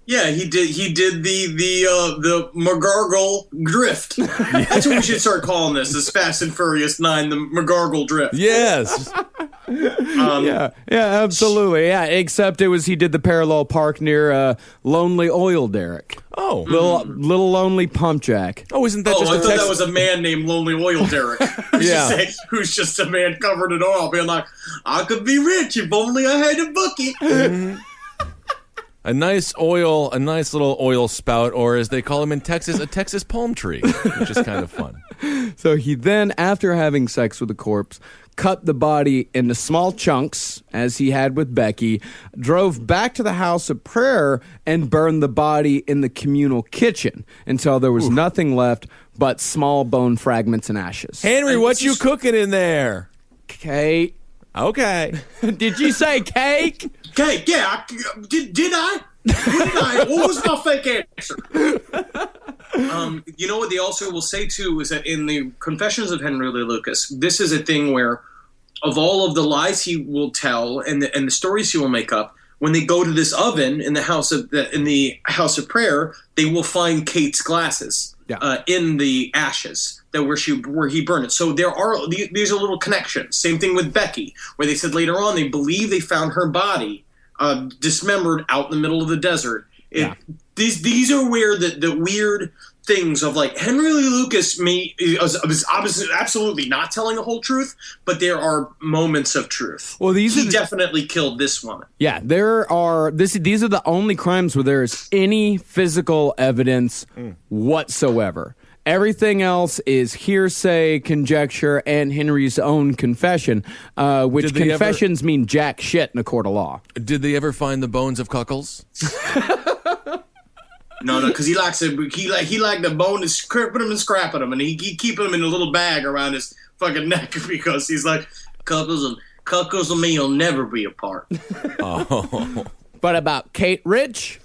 Yeah, he did the McGargle drift. That's what we should start calling this Fast and Furious 9, the McGargle drift.
Yes.
Yeah, absolutely. Yeah, except he did the parallel park near Lonely Oil Derrick.
Oh.
Little lonely pump jack.
Oh, isn't that just
I thought that was a man named Lonely Oil Derrick. Who's just a man covered in oil, being like, I could be rich if only I had a bucket.
A nice little oil spout, or as they call them in Texas, a Texas palm tree, which is kind of fun.
So he then, after having sex with the corpse, cut the body into small chunks, as he had with Becky, drove back to the house of prayer, and burned the body in the communal kitchen until there was nothing left but small bone fragments and ashes.
Henry, what you cooking in there?
Kate.
Okay.
Did you say cake?
Cake, yeah. Did I? What was my fake answer? You know what they also will say, too, is that in the Confessions of Henry Lee Lucas, this is a thing where, of all of the lies he will tell and the stories he will make up, when they go to this oven in the house of prayer, they will find Kate's glasses in the ashes where he burned it. So there are these are little connections. Same thing with Becky, where they said later on they believe they found her body dismembered out in the middle of the desert. These are where the weird things of, like, Henry Lee Lucas was obviously absolutely not telling the whole truth, but there are moments of truth. Well, he definitely killed this woman.
Yeah, these are the only crimes where there is any physical evidence whatsoever. Everything else is hearsay, conjecture, and Henry's own confession, which confessions mean jack shit in a court of law.
Did they ever find the bones of Cuckles?
No, because he likes it. He like the bone is put them and scrapping them, and he keep them in a little bag around his fucking neck because he's like, Cuckles and me will never be apart.
Oh.
But about Kate Rich,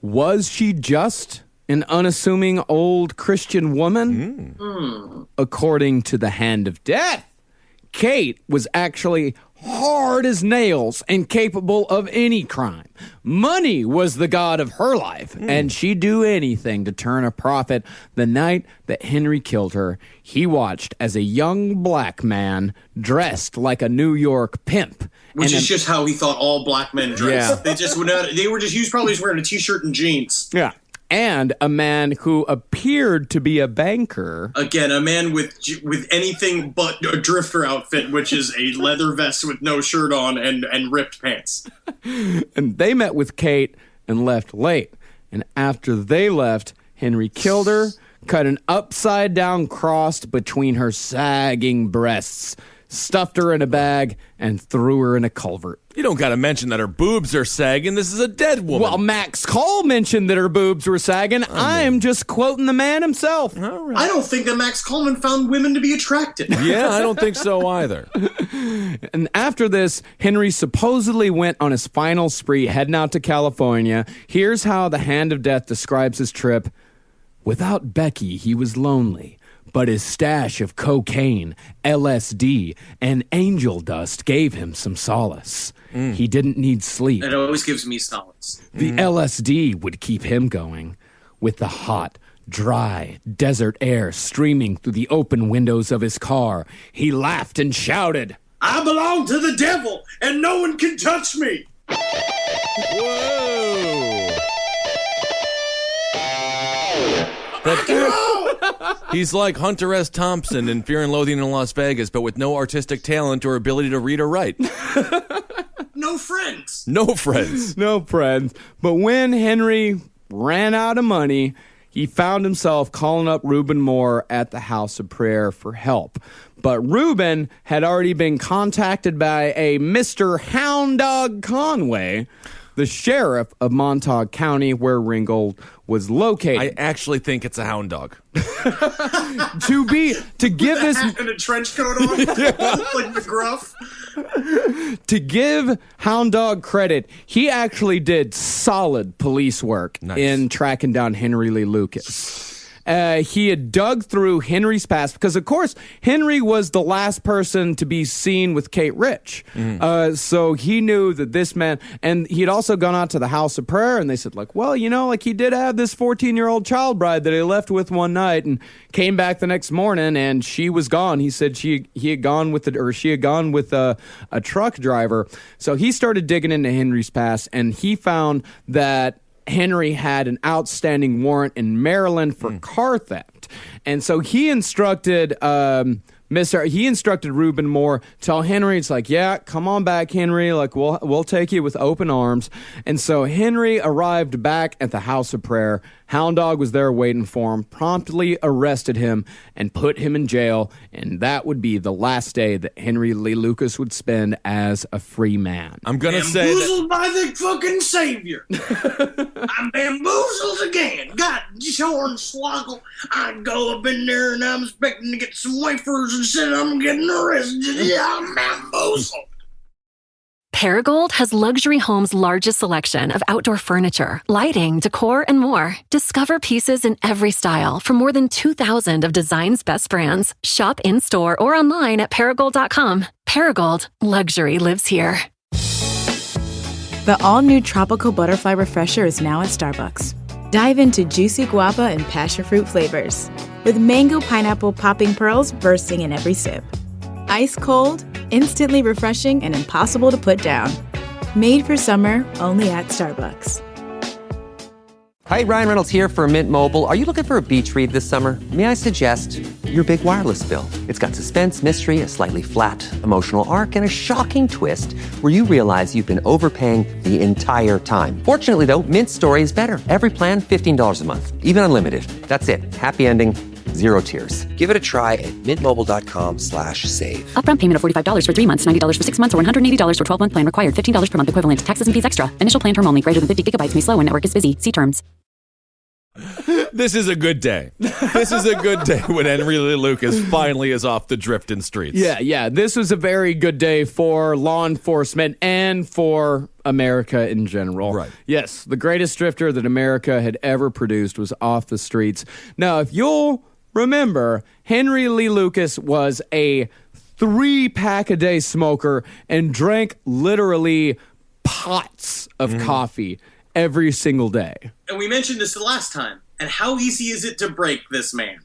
was she just an unassuming old Christian woman? According to the Hand of Death, Kate was actually hard as nails and capable of any crime. Money was the god of her life, and she'd do anything to turn a profit. The night that Henry killed her, he watched as a young black man dressed like a New York pimp.
Which is just how he thought all black men dressed.
Yeah.
He was probably just wearing a t-shirt and jeans.
Yeah. And a man who appeared to be a banker.
Again, a man with anything but a drifter outfit, which is a leather vest with no shirt on and ripped pants.
And they met with Kate and left late. And after they left, Henry killed her, cut an upside-down cross between her sagging breasts, stuffed her in a bag, and threw her in a culvert.
You don't got to mention that her boobs are sagging. This is a dead woman.
Well, Max Cole mentioned that her boobs were sagging. I'm just quoting the man himself.
All right.
I don't think that Max Coleman found women to be attractive.
Yeah, I don't think so either.
And after this, Henry supposedly went on his final spree, heading out to California. Here's how the Hand of Death describes his trip. Without Becky, he was lonely. But his stash of cocaine, LSD, and angel dust gave him some solace. He didn't need sleep.
It always gives me solace.
The LSD would keep him going. With the hot, dry, desert air streaming through the open windows of his car, he laughed and shouted,
I belong to the devil, and no one can touch me.
Whoa. He's like Hunter S. Thompson in Fear and Loathing in Las Vegas, but with no artistic talent or ability to read or write.
No friends.
No friends.
No friends. But when Henry ran out of money, he found himself calling up Reuben Moore at the House of Prayer for help. But Reuben had already been contacted by a Mr. Hound Dog Conway, the sheriff of Montauk County, where Ringgold was located.
I actually think it's a hound dog.
to give this
and a trench coat on, like the gruff.
To give Hound Dog credit, he actually did solid police work in tracking down Henry Lee Lucas. He had dug through Henry's past because, of course, Henry was the last person to be seen with Kate Rich. So he knew that this man, and he had also gone out to the House of Prayer, and they said, like, well, you know, like he did have this 14-year-old child bride that he left with one night and came back the next morning, and she was gone. He said she had gone with a truck driver. So he started digging into Henry's past, and he found that Henry had an outstanding warrant in Maryland for car theft. And so he instructed Reuben Moore, tell Henry, it's like, yeah, come on back, Henry. Like, we'll take you with open arms. And so Henry arrived back at the House of Prayer. Hound Dog was there waiting for him, promptly arrested him, and put him in jail. And that would be the last day that Henry Lee Lucas would spend as a free man.
I'm going to say
bamboozled by the fucking savior. I'm bamboozled again. God, hornswoggle. I go up in there and I'm expecting to get some wafers and said I'm getting arrested. Yeah, I'm bamboozled.
Paragold has Luxury Home's largest selection of outdoor furniture, lighting, decor, and more. Discover pieces in every style from more than 2,000 of design's best brands. Shop in-store or online at Paragold.com. Paragold, luxury lives here.
The all-new Tropical Butterfly Refresher is now at Starbucks. Dive into juicy guava and passion fruit flavors, with mango pineapple popping pearls bursting in every sip. Ice cold, instantly refreshing, and impossible to put down. Made for summer, only at Starbucks.
Hi, Ryan Reynolds here for Mint Mobile. Are you looking for a beach read this summer? May I suggest your big wireless bill? It's got suspense, mystery, a slightly flat, emotional arc, and a shocking twist where you realize you've been overpaying the entire time. Fortunately, though, Mint's story is better. Every plan, $15 a month, even unlimited. That's it. Happy ending. 0 tiers. Give it a try at mintmobile.com/save.
Upfront payment of $45 for 3 months, $90 for 6 months, or $180 for 12-month plan required. $15 per month equivalent. Taxes and fees extra. Initial plan term only. Greater than 50 gigabytes may slow when network is busy. See terms.
This is a good day. This is a good day when Henry Lee Lucas finally is off the drifting streets.
Yeah. This was a very good day for law enforcement and for America in general.
Right.
Yes, the greatest drifter that America had ever produced was off the streets. Now, if you'll remember, Henry Lee Lucas was a 3-pack-a-day smoker and drank literally pots of coffee every single day.
And we mentioned this the last time. And how easy is it to break this man?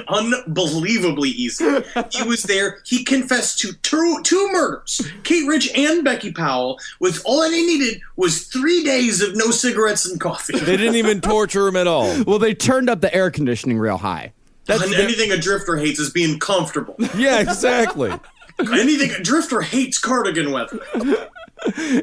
Unbelievably easy. He was there. He confessed to two murders. Kate Rich and Becky Powell. Was all that he needed was 3 days of no cigarettes and coffee.
They didn't even torture him at all.
Well, they turned up the air conditioning real high.
Anything a drifter hates is being comfortable.
Yeah, exactly.
Anything a drifter hates cardigan weather.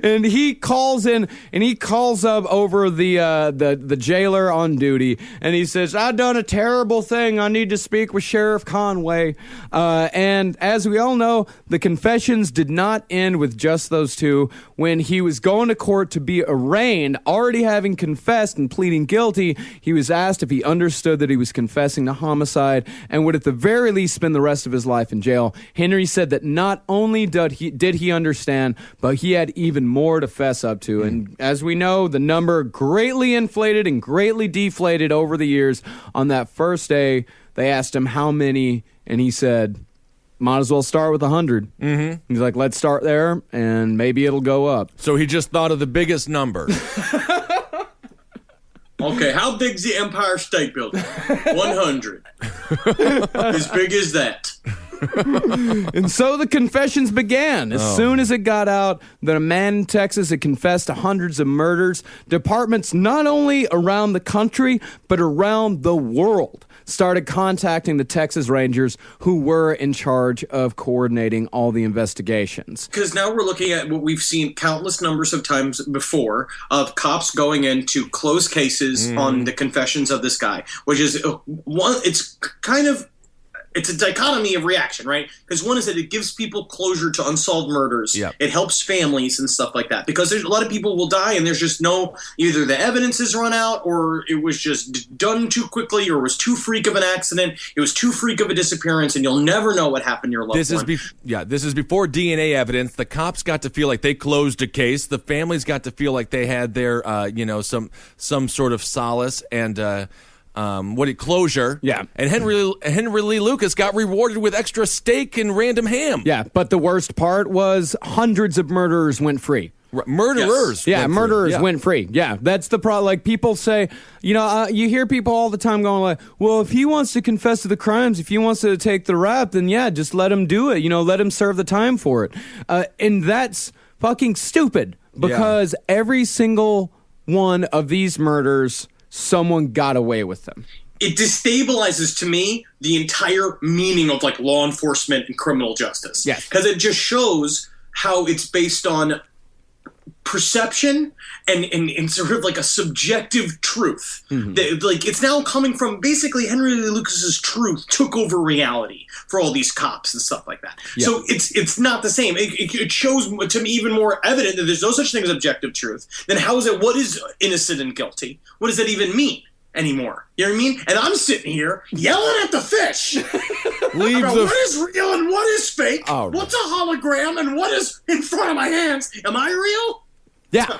And he calls in, and he calls up over the jailer on duty, and he says, "I've done a terrible thing. I need to speak with Sheriff Conway." And as we all know, the confessions did not end with just those two. When he was going to court to be arraigned, already having confessed and pleading guilty, he was asked if he understood that he was confessing to homicide and would at the very least spend the rest of his life in jail. Henry said that not only did he understand, but he had even more to fess up to. And as we know, the number greatly inflated and greatly deflated over the years. On that first day, they asked him how many, and he said, might as well start with 100. He's like, let's start there, and maybe it'll go up.
So he just thought of the biggest number.
Okay, how big's the Empire State Building? 100. As big as that.
And so the confessions began. As soon as it got out that a man in Texas had confessed to hundreds of murders, departments not only around the country, but around the world started contacting the Texas Rangers, who were in charge of coordinating all the investigations.
Because now we're looking at what we've seen countless numbers of times before of cops going in to close cases on the confessions of this guy, which is it's a dichotomy of reaction, right? Because one is that it gives people closure to unsolved murders.
Yep.
It helps families and stuff like that. Because there's a lot of people will die and there's just either the evidence is run out or it was just done too quickly or was too freak of an accident. It was too freak of a disappearance and you'll never know what happened to your loved one.
This is before DNA evidence. The cops got to feel like they closed a case. The families got to feel like they had their, some sort of solace and, closure.
Yeah.
And Henry Lee Lucas got rewarded with extra steak and random ham.
Yeah, but the worst part was hundreds of murderers went free.
Murderers.
Yes. Murderers went free. Yeah, that's the problem. Like, people say, you hear people all the time going like, well, if he wants to confess to the crimes, if he wants to take the rap, then yeah, just let him do it. Let him serve the time for it. And that's fucking stupid because every single one of these murders, someone got away with them.
It destabilizes, to me, the entire meaning of like law enforcement and criminal justice.
Yes.
Because it just shows how it's based on perception and sort of like a subjective truth. Like, it's now coming from basically Henry Lee Lucas's truth took over reality for all these cops and stuff like that.
Yeah.
So it's not the same. It shows to me even more evident that there's no such thing as objective truth. Then what is innocent and guilty? What does that even mean anymore? You know what I mean? And I'm sitting here yelling at the fish about what is real and what is fake, what's a hologram and what is in front of my hands. Am I real?
Yeah.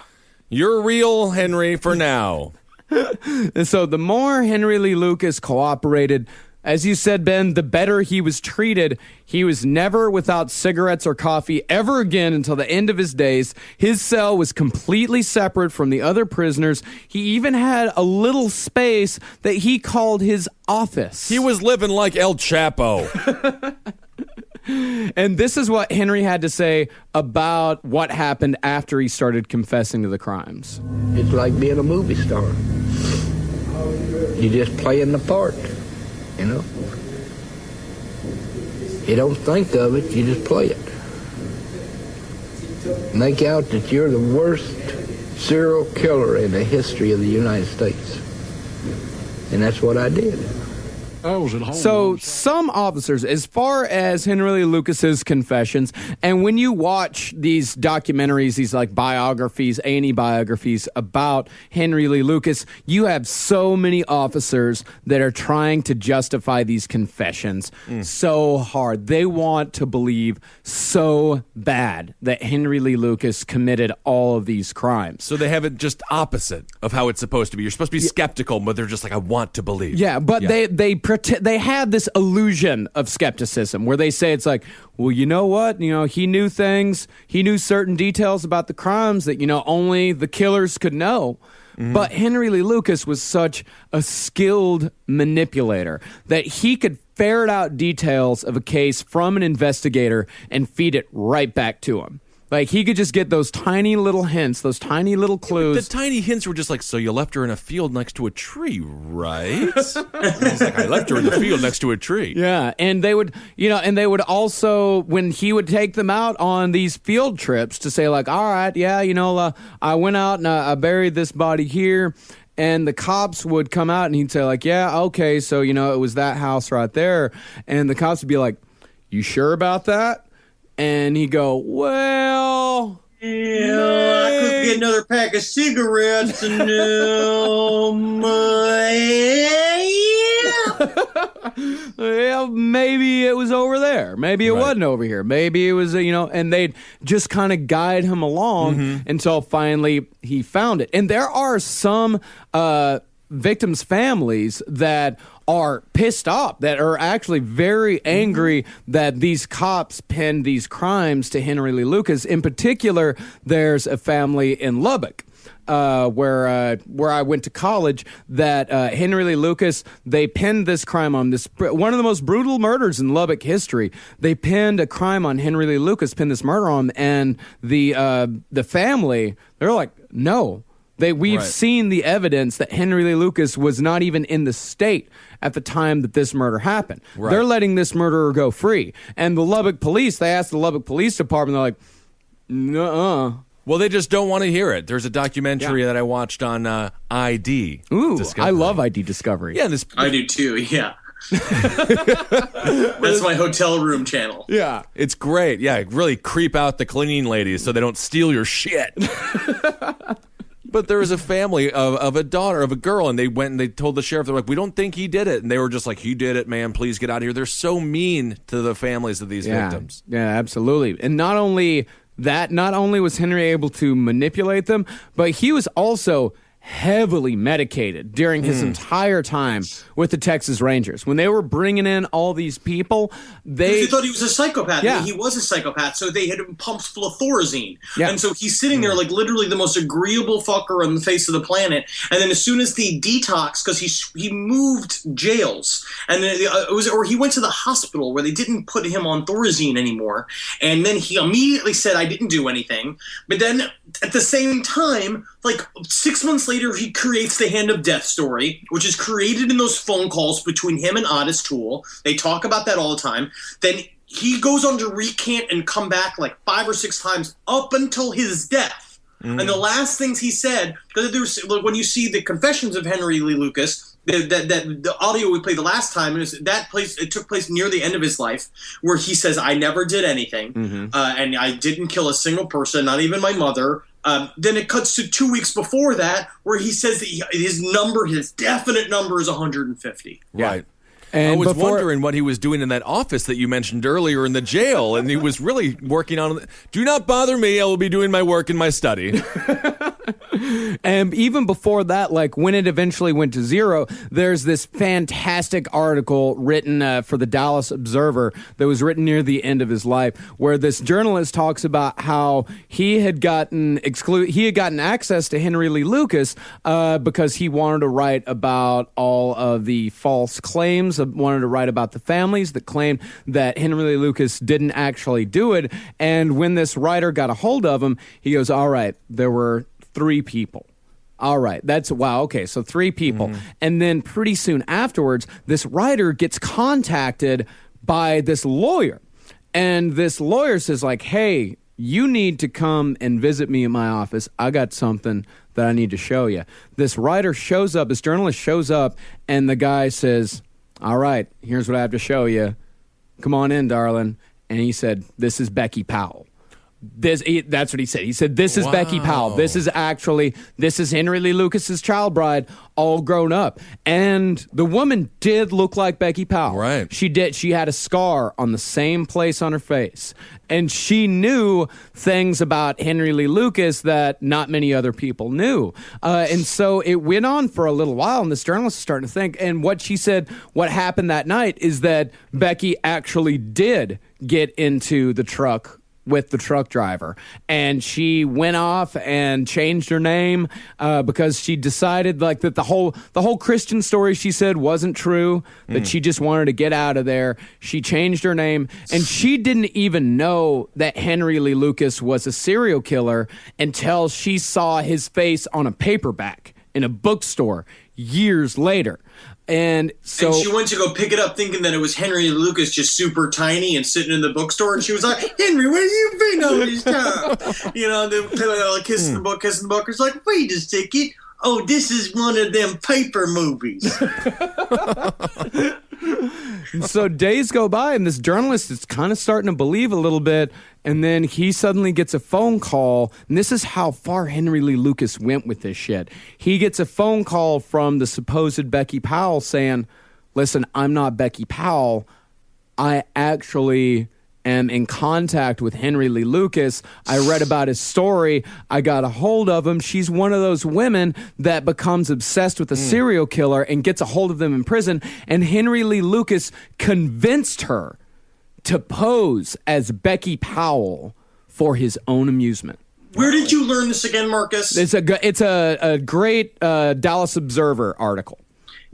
You're real, Henry, for now.
And so the more Henry Lee Lucas cooperated, as you said, Ben, the better he was treated. He was never without cigarettes or coffee ever again until the end of his days. His cell was completely separate from the other prisoners. He even had a little space that he called his office.
He was living like El Chapo.
And this is what Henry had to say about what happened after he started confessing to the crimes.
It's like being a movie star. You're just playing the part, You don't think of it, you just play it. Make out that you're the worst serial killer in the history of the United States. And that's what I did. I was at home.
So some officers, as far as Henry Lee Lucas's confessions, and when you watch these documentaries, these like biographies, A&E biographies about Henry Lee Lucas, you have so many officers that are trying to justify these confessions so hard. They want to believe so bad that Henry Lee Lucas committed all of these crimes.
So they have it just opposite of how it's supposed to be. You're supposed to be skeptical, but they're just like, I want to believe.
Yeah, but they have this illusion of skepticism where they say it's like, well, you know what? He knew things. He knew certain details about the crimes that, only the killers could know. But Henry Lee Lucas was such a skilled manipulator that he could ferret out details of a case from an investigator and feed it right back to him. Like, he could just get those tiny little hints, those tiny little clues.
The tiny hints were just like, so you left her in a field next to a tree, right? He's like, I left her in the field next to a tree.
Yeah, and they would, and they would also, when he would take them out on these field trips to say like, all right, yeah, I went out and I buried this body here. And the cops would come out and he'd say like, yeah, okay, so, it was that house right there. And the cops would be like, you sure about that? And he'd go, well,
I could get another pack of cigarettes and
well, maybe it was over there. Maybe it wasn't over here. Maybe it was, and they'd just kind of guide him along until finally he found it. And there are some victims' families that are pissed off, that are actually very angry that these cops pinned these crimes to Henry Lee Lucas. In particular, there's a family in Lubbock where I went to college that Henry Lee Lucas, they pinned this crime on this, one of the most brutal murders in Lubbock history. They pinned a crime on Henry Lee Lucas, pinned this murder on him, and the family, they're like, no. We've seen the evidence that Henry Lee Lucas was not even in the state at the time that this murder happened. Right. They're letting this murderer go free. And the Lubbock police, they asked the Lubbock Police Department, they're like, nuh-uh.
Well, they just don't want to hear it. There's a documentary that I watched on ID.
Ooh,
Discovery.
I love ID Discovery.
Yeah,
I do too, yeah. That's my hotel room channel.
Yeah, it's great. Yeah, really creep out the cleaning ladies so they don't steal your shit. But there was a family of a daughter, of a girl, and they went and they told the sheriff, they're like, we don't think he did it. And they were just like, he did it, man. Please get out of here. They're so mean to the families of these victims.
Yeah, absolutely. And not only was Henry able to manipulate them, but he was also heavily medicated during his entire time with the Texas Rangers. When they were bringing in all these people, they
thought he was a psychopath.
Yeah.
I mean, he was a psychopath, so they had him pumped full of Thorazine.
Yeah.
And so he's sitting there like literally the most agreeable fucker on the face of the planet. And then as soon as they detox, because he moved jails, and then he went to the hospital where they didn't put him on Thorazine anymore. And then he immediately said, I didn't do anything. But then at the same time, like 6 months later, he creates the Hand of Death story, which is created in those phone calls between him and Otis Toole. They talk about that all the time. Then he goes on to recant and come back like 5 or 6 times up until his death. And the last things he said, because when you see the confessions of Henry Lee Lucas, the audio we played the last time, it took place near the end of his life, where he says, I never did anything, and I didn't kill a single person, not even my mother. Then it cuts to 2 weeks before that, where he says that his definite number is 150.
Right.
And
I was wondering what he was doing in that office that you mentioned earlier in the jail, and he was really working on, do not bother me, I will be doing my work in my study.
And even before that, like when it eventually went to zero, there's this fantastic article written for the Dallas Observer that was written near the end of his life, where this journalist talks about how he had gotten access to Henry Lee Lucas because he wanted to write about all of the false claims, wanted to write about the families that claimed that Henry Lee Lucas didn't actually do it. And when this writer got a hold of him, he goes, all right, there were 3 people. All right, okay, so 3 people. And then pretty soon afterwards, this writer gets contacted by this lawyer. And this lawyer says like, hey, you need to come and visit me in my office. I got something that I need to show you. This writer shows up, this journalist shows up, and the guy says, all right, here's what I have to show you. Come on in, darling. And he said, this is Becky Powell. That's what he said. He said, this is Becky Powell. This is Henry Lee Lucas's child bride, all grown up. And the woman did look like Becky Powell.
Right.
She did. She had a scar on the same place on her face. And she knew things about Henry Lee Lucas that not many other people knew. And so it went on for a little while, and this journalist is starting to think. And what she said, what happened that night is that Becky actually did get into the truck with the truck driver, and she went off and changed her name because she decided like that the whole Christian story she said wasn't true, that she just wanted to get out of there. She changed her name, and she didn't even know that Henry Lee Lucas was a serial killer until she saw his face on a paperback in a bookstore years later. And
she went to go pick it up thinking that it was Henry Lucas, just super tiny and sitting in the bookstore. And she was like, Henry, where you been all this time? Kissing the book. It's like, wait a second. Oh, this is one of them paper movies.
So days go by, and this journalist is kind of starting to believe a little bit, and then he suddenly gets a phone call, and this is how far Henry Lee Lucas went with this shit. He gets a phone call from the supposed Becky Powell saying, listen, I'm not Becky Powell. I actually am in contact with Henry Lee Lucas. I read about his story. I got a hold of him. She's one of those women that becomes obsessed with a serial killer and gets a hold of them in prison. And Henry Lee Lucas convinced her to pose as Becky Powell for his own amusement.
Where did you learn this again, Marcus?
It's a great Dallas Observer article.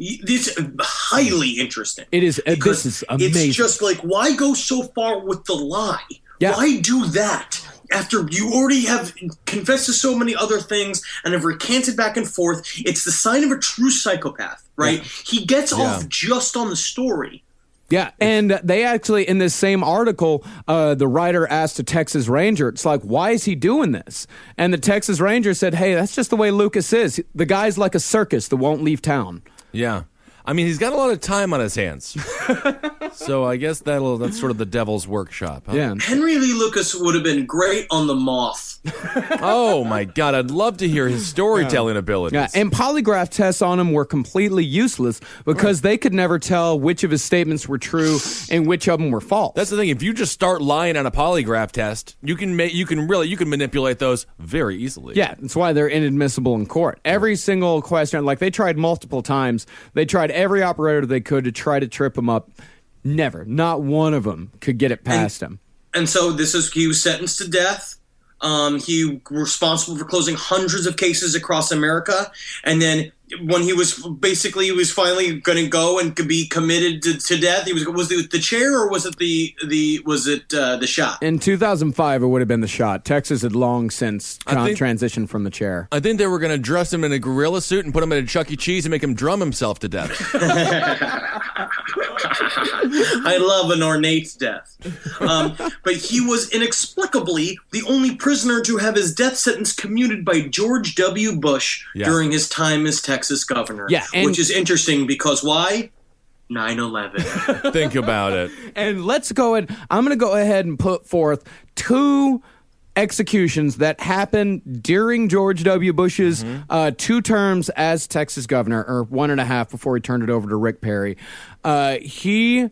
This is highly interesting.
It is. This is amazing.
It's just like, why go so far with the lie?
Yeah.
Why do that after you already have confessed to so many other things and have recanted back and forth? It's the sign of a true psychopath, right? Yeah. He gets off just on the story.
Yeah, and they actually, in this same article, the writer asked a Texas Ranger, it's like, why is he doing this? And the Texas Ranger said, hey, that's just the way Lucas is. The guy's like a circus that won't leave town.
Yeah. I mean, he's got a lot of time on his hands. So I guess that's sort of the devil's workshop. Huh?
Yeah.
Henry Lee Lucas would have been great on The Moth.
Oh, my God. I'd love to hear his storytelling abilities.
Yeah, and polygraph tests on him were completely useless because they could never tell which of his statements were true and which of them were false.
That's the thing. If you just start lying on a polygraph test, you can manipulate those very easily.
Yeah, that's why they're inadmissible in court. Every single question, like they tried multiple times. They tried every operator they could to try to trip him up. Never. Not one of them could get it past him.
And so he was sentenced to death. He was responsible for closing hundreds of cases across America. And then when he was finally going to go and could be committed to death, was it the chair or was it the shot?
In 2005, it would have been the shot. Texas had long since transitioned from the chair.
I think they were going to dress him in a gorilla suit and put him in a Chuck E. Cheese and make him drum himself to death.
I love an ornate death. But he was inexplicably the only prisoner to have his death sentence commuted by George W. Bush during his time as Texas governor.
Yeah,
which is interesting because why? 9/11.
Think about it.
And I'm going to go ahead and put forth two executions that happened during George W. Bush's 2 terms as Texas governor, or 1.5 before he turned it over to Rick Perry. He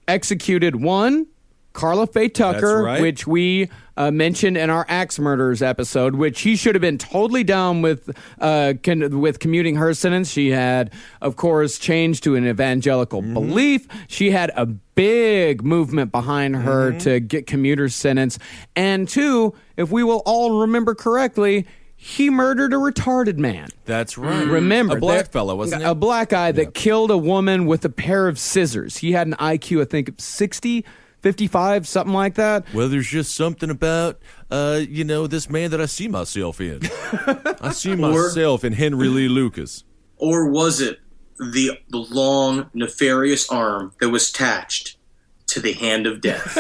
executed one, Carla Faye Tucker, which we mentioned in our Axe Murders episode, which he should have been totally down with commuting her sentence. She had, of course, changed to an evangelical belief. She had a big movement behind her to get commuter's sentence. And 2, if we will all remember correctly, he murdered a retarded man.
That's right.
Remember.
A black fellow, wasn't he?
A black guy that killed a woman with a pair of scissors. He had an IQ, I think, of 60, 55, something like that.
Well, there's just something about, this man that I see myself in. I see myself in Henry Lee Lucas.
Or was it the long, nefarious arm that was attached to the hand of death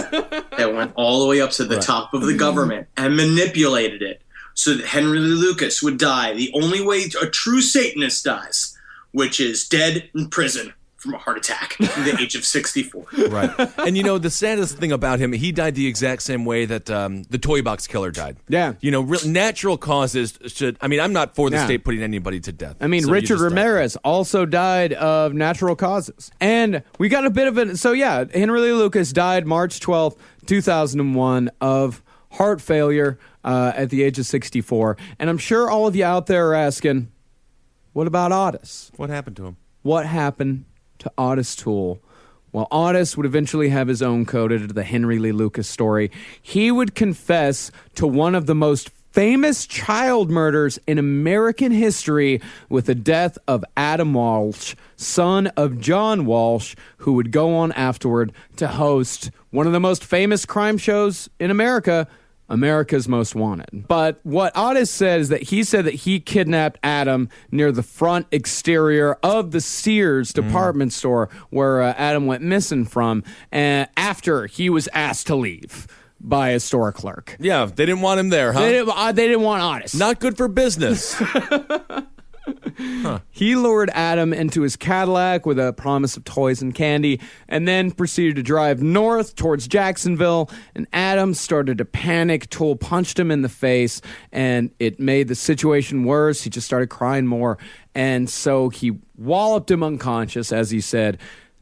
that went all the way up to the top of the government and manipulated it so that Henry Lee Lucas would die the only way a true Satanist dies, which is dead in prison from a heart attack at the age of 64.
Right. And the saddest thing about him, he died the exact same way that the Toy Box Killer died.
Yeah.
Natural causes should, I'm not for the state putting anybody to death.
Richard Ramirez also died of natural causes. And we got a bit of it. So, Henry Lee Lucas died March 12th, 2001 of heart failure at the age of 64. And I'm sure all of you out there are asking, what about Otis?
What happened to him?
What happened to Otis Toole? Well, Otis would eventually have his own coded to the Henry Lee Lucas story. He would confess to one of the most famous child murders in American history with the death of Adam Walsh, son of John Walsh, who would go on afterward to host one of the most famous crime shows in America, America's Most Wanted. But what Otis said is that he kidnapped Adam near the front exterior of the Sears department store where Adam went missing from after he was asked to leave by a store clerk.
Yeah, they didn't want him there, huh?
They didn't want Otis.
Not good for business.
He lured Adam into his Cadillac with a promise of toys and candy, and then proceeded to drive north towards Jacksonville, and Adam started to panic. Toole punched him in the face, and it made the situation worse. He just started crying more, and so he walloped him unconscious, as he said,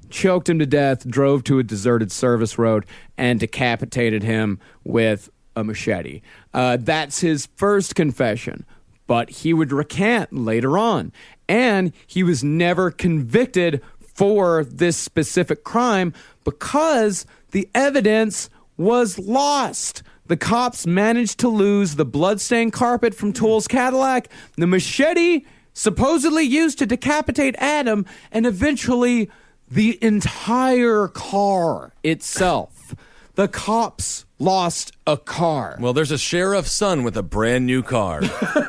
choked him to death, drove to a deserted service road, and decapitated him with a machete. That's his first confession. But he would recant later on. And he was never convicted for this specific crime because the evidence was lost. The cops managed to lose the bloodstained carpet from Toole's Cadillac, the machete supposedly used to decapitate Adam, and eventually the entire car itself. The cops lost a car.
Well, there's a sheriff's son with a brand new car.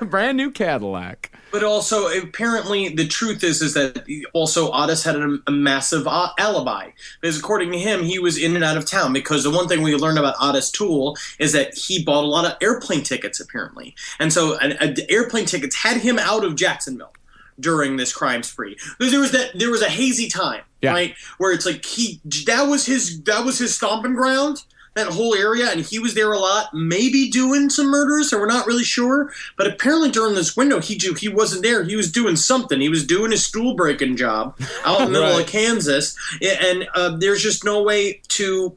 Brand new Cadillac.
But also, apparently, the truth is that also Otis had a massive alibi. Because according to him, he was in and out of town. Because the one thing we learned about Otis Toole is that he bought a lot of airplane tickets, apparently. And so airplane tickets had him out of Jacksonville during this crime spree. Because there was a hazy time, right? Where it's like that was his stomping ground. That whole area, and he was there a lot, maybe doing some murders, so we're not really sure. But apparently during this window, he wasn't there. He was doing something. He was doing his stool breaking job out in the middle of Kansas, and there's just no way to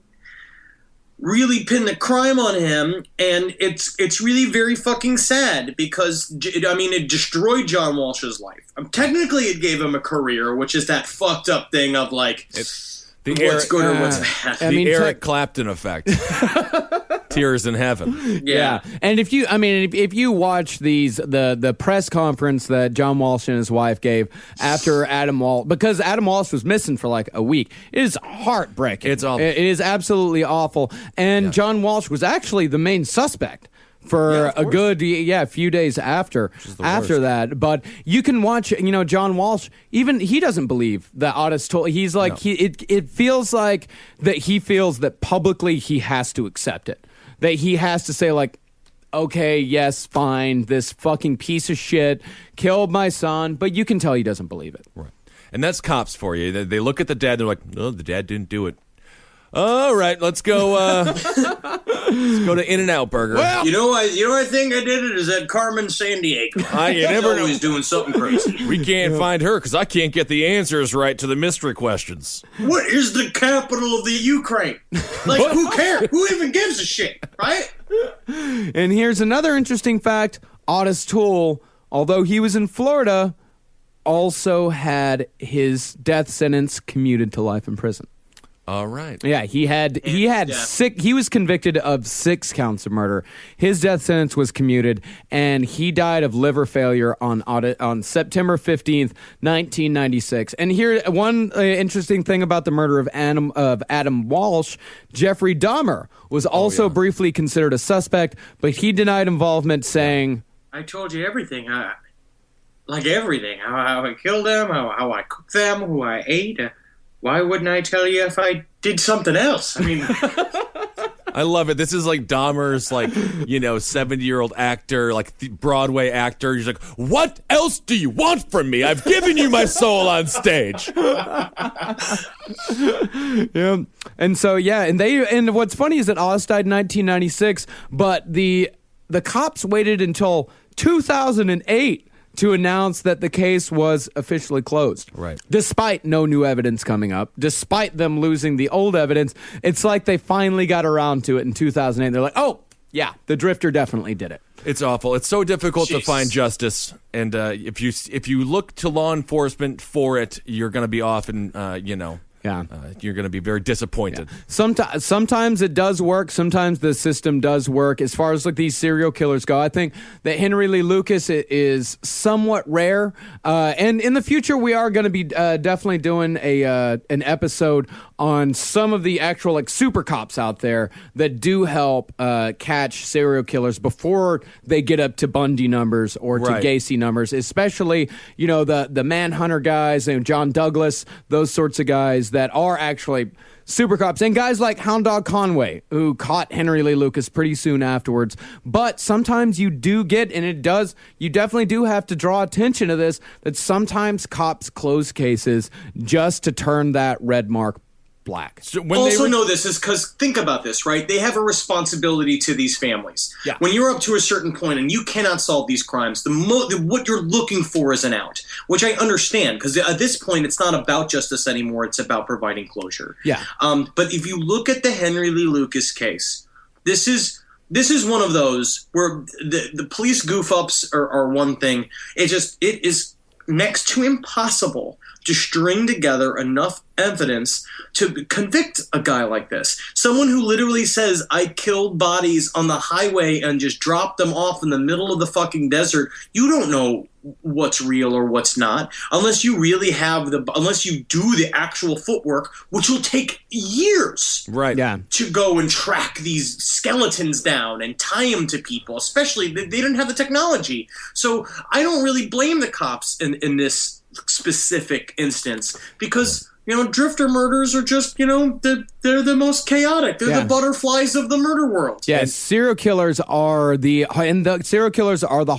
really pin the crime on him. And it's really very fucking sad because it destroyed John Walsh's life. Technically, it gave him a career, which is that fucked up thing of like. What's good or what's bad?
The Eric Clapton effect. Tears in heaven.
Yeah. And if you watch the press conference that John Walsh and his wife gave after Adam Walsh, because Adam Walsh was missing for like a week, it is heartbreaking.
It's awful.
It is absolutely awful. And John Walsh was actually the main suspect for a good few days after that. But you can watch, John Walsh, even he doesn't believe that Otis Toole. He's like, it feels like that he feels that publicly he has to accept it. That he has to say like, okay, yes, fine, this fucking piece of shit killed my son, but you can tell he doesn't believe it.
Right. And that's cops for you. They look at the dad, they're like, no, the dad didn't do it. All right, let's go. Let's go to In-N-Out Burger.
Well, I think I did it is that Carmen Sandiego.
You never know.
He's doing something crazy.
We can't find her because I can't get the answers right to the mystery questions.
What is the capital of the Ukraine? Like, who cares? Who even gives a shit, right?
And here's another interesting fact: Otis Toole, although he was in Florida, also had his death sentence commuted to life in prison.
All right.
Yeah, he was convicted of 6 counts of murder. His death sentence was commuted, and he died of liver failure on September 15th, 1996. And here, one interesting thing about the murder of Adam Walsh, Jeffrey Dahmer was also briefly considered a suspect, but he denied involvement, saying,
I told you everything. Everything. How I killed them, how I cooked them, who I ate. Why wouldn't I tell you if I did something else? I mean,
I love it. This is like Dahmer's, 70-year-old actor, Broadway actor. He's like, what else do you want from me? I've given you my soul on stage.
Yeah. And so, and what's funny is that Oz died in 1996, but the cops waited until 2008 to announce that the case was officially closed.
Right.
Despite no new evidence coming up, despite them losing the old evidence, it's like they finally got around to it in 2008. They're like, oh, yeah, the drifter definitely did it.
It's awful. It's so difficult to find justice, and if you look to law enforcement for it, you're going to be often, you're going to be very disappointed.
Yeah. Sometimes it does work. Sometimes the system does work. As far as these serial killers go, I think that Henry Lee Lucas is somewhat rare. And in the future, we are going to be definitely doing an episode on some of the actual super cops out there that do help catch serial killers before they get up to Bundy numbers or to Gacy numbers. Especially, the Manhunter guys and John Douglas, those sorts of guys that are actually super cops, and guys like Hound Dog Conway, who caught Henry Lee Lucas pretty soon afterwards. But sometimes you do get, and you definitely do have to draw attention to this, that sometimes cops close cases just to turn that red mark black.
So
know this is because think about this, right? They have a responsibility to these families.
Yeah.
When you're up to a certain point and you cannot solve these crimes, what you're looking for is an out, which I understand because at this point it's not about justice anymore. It's about providing closure.
Yeah.
But if you look at the Henry Lee Lucas case, this is one of those where the police goof ups are one thing. It is next to impossible to string together enough evidence to convict a guy like this. Someone who literally says, I killed bodies on the highway and just dropped them off in the middle of the fucking desert. You don't know what's real or what's not unless you really unless you do the actual footwork, which will take years.
Right.
Yeah.
To go and track these skeletons down and tie them to people, especially they didn't have the technology. So I don't really blame the cops in this specific instance because drifter murders are just they're the most chaotic. They're the butterflies of the murder world.
Yes, serial killers are the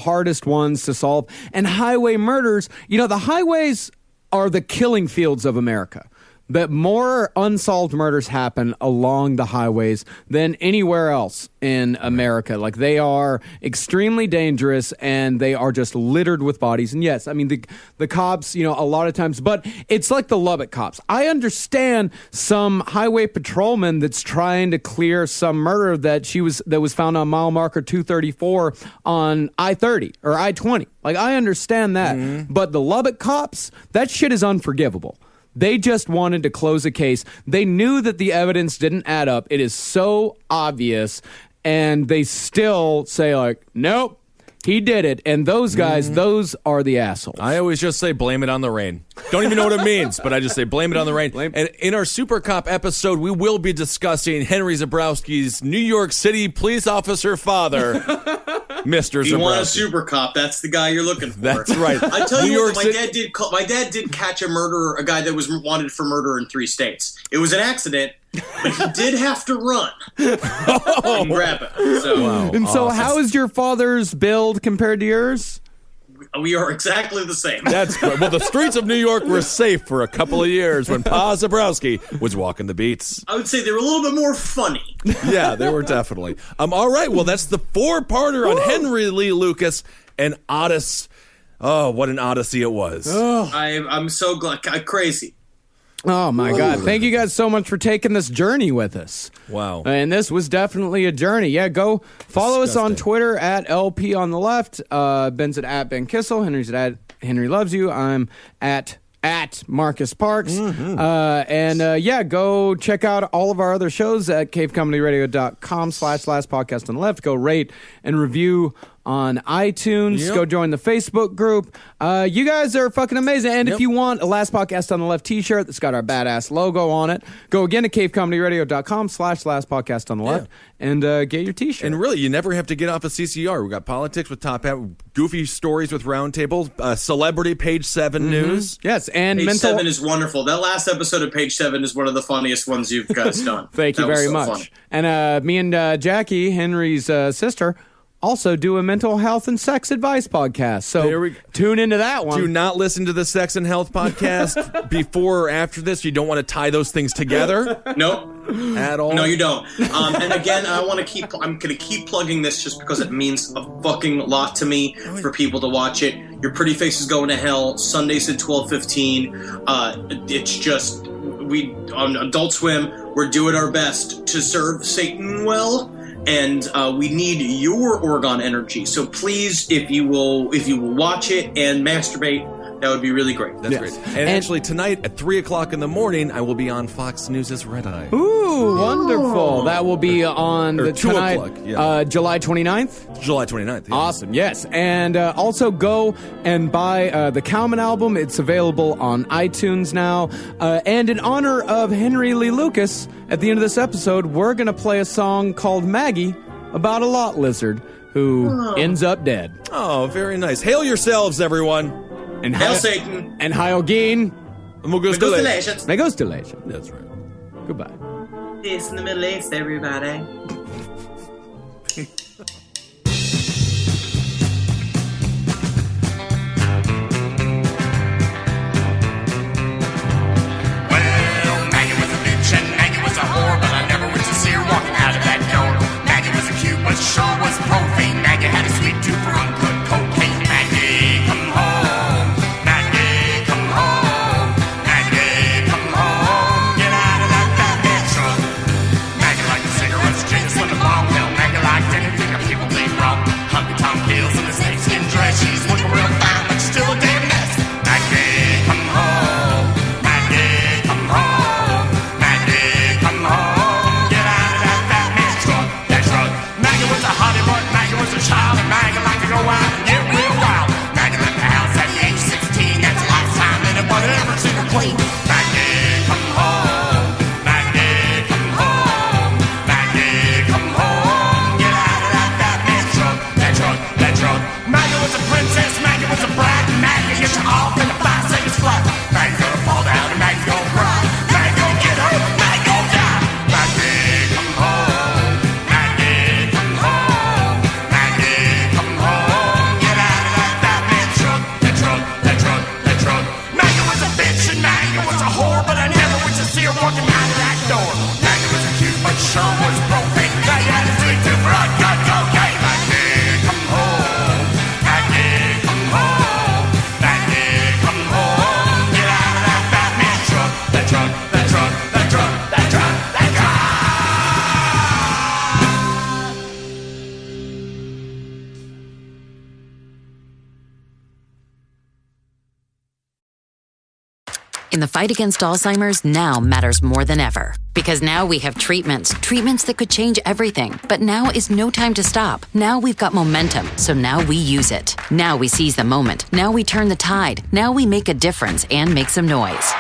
hardest ones to solve. And highway murders, the highways are the killing fields of America. But more unsolved murders happen along the highways than anywhere else in America. They are extremely dangerous and they are just littered with bodies. And yes, I mean, the cops, a lot of times, but it's like the Lubbock cops. I understand some highway patrolman that's trying to clear some murder that was found on mile marker 234 on I-30 or I-20. I understand that. Mm-hmm. But the Lubbock cops, that shit is unforgivable. They just wanted to close a case. They knew that the evidence didn't add up. It is so obvious. And they still say, nope, he did it. And those guys, those are the assholes.
I always just say blame it on the rain. Don't even know what it means, but I just say blame it on the rain. And in our Super Cop episode, we will be discussing Henry Zabrowski's New York City police officer father, Mr. Zabrowski.
You want a super cop? That's the guy you're looking for.
That's right.
I tell you what, my dad did catch a murderer, a guy that was wanted for murder in 3 states. It was an accident, but he did have to run and grab it. So,
wow.
And so, how is your father's build compared to yours?
We are exactly the same.
That's great. Well, the streets of New York were safe for a couple of years when Pa Zabrowski was walking the beats.
I would say they were a little bit more funny.
Yeah, they were definitely. All right, well, that's the 4-parter on Henry Lee Lucas and Odyssey. Oh, what an odyssey it was.
Oh.
I'm so glad. Crazy.
Oh, my God. Thank you guys so much for taking this journey with us.
Wow.
And this was definitely a journey. Yeah, go follow us on Twitter at LP on the left. Ben's at Ben Kissel. Henry's at Henry Loves You. I'm at Marcus Parks. Mm-hmm. Go check out all of our other shows at cavecomedyradio.com/podcast on the left. Go rate and review on iTunes. Go join the Facebook group. You guys are fucking amazing. And if you want a Last Podcast on the Left t-shirt that's got our badass logo on it, go again to cavecomedyradio.com/Last Podcast on the Left and get your t-shirt.
And really, you never have to get off of CCR. We got politics with Top Hat, goofy stories with Roundtable, celebrity Page 7 news.
Yes, and
Page 7 is wonderful. That last episode of Page 7 is one of the funniest ones you've guys done.
Thank you very much.
Funny.
And me and Jackie, Henry's sister, also do a mental health and sex advice podcast. So tune into that one.
Do not listen to the sex and health podcast before or after this. You don't want to tie those things together.
Nope.
At all.
No, you don't. And again, I'm going to keep plugging this just because it means a fucking lot to me for people to watch it. Your Pretty Face is Going to Hell, Sundays at 12:15. It's just, we on Adult Swim, we're doing our best to serve Satan well. And we need your Orgon energy. So please, if you will watch it and masturbate, that would be really great.
That's great. And actually, tonight at 3 o'clock in the morning, I will be on Fox News' Red Eye.
Ooh, wonderful. That will be on the
2
tonight,
o'clock,
July 29th?
July 29th,
Awesome, yes. And also go and buy the Cowman album. It's available on iTunes now. And in honor of Henry Lee Lucas, at the end of this episode, we're going to play a song called Maggie about a lot lizard who ends up dead.
Oh, very nice. Hail yourselves, everyone.
And
Hail Satan.
And Heil Geen.
Megostalations.
Megostalations.
That's right.
Goodbye.
Peace in the Middle East, everybody.
Sure was profane. Maggie had a sweet tooth for uncooked cocaine. Maggie, come home. Maggie, come home. Maggie, come home. Get out of that fat bitch truck. Maggie liked the cigarettes, Jesus with the long pill. Maggie liked anything that people think wrong. Hungry Tom Kills in the snakeskin dress. She's looking real fine, but she's still a damn mess. Maggie, come home. Maggie, come home. Maggie, come home. Get out of that fat bitch truck. That truck. Maggie was a honey bun, Maggie was a child, and Maggie liked to go out and get real wild. Maggie left the house at the age 16, that's the last time anybody ever seen her clean. Maggie, come home. Maggie, come home. Maggie, come home. Get out of that fat bitch truck. That truck, that truck. Maggie was a princess, Maggie was a bride, and Maggie gets you off in the 5 seconds flat. Maggie's gonna fall down and Maggie's gonna cry. Maggie's gonna get hurt, Maggie's gonna die. Maggie, come home. Walking out of that door. Maggie was a cute, but sure was profane. Maggie had a sweet tooth for uncut cocaine. Maggie, come home. Maggie, come home. Maggie, come home. Get out of that fat man truck. That truck, that truck, that truck, that truck, that truck.
In the fight against Alzheimer's, now matters more than ever. Because now we have treatments that could change everything. But now is no time to stop. Now we've got momentum, so now we use it. Now we seize the moment. Now we turn the tide. Now we make a difference and make some noise.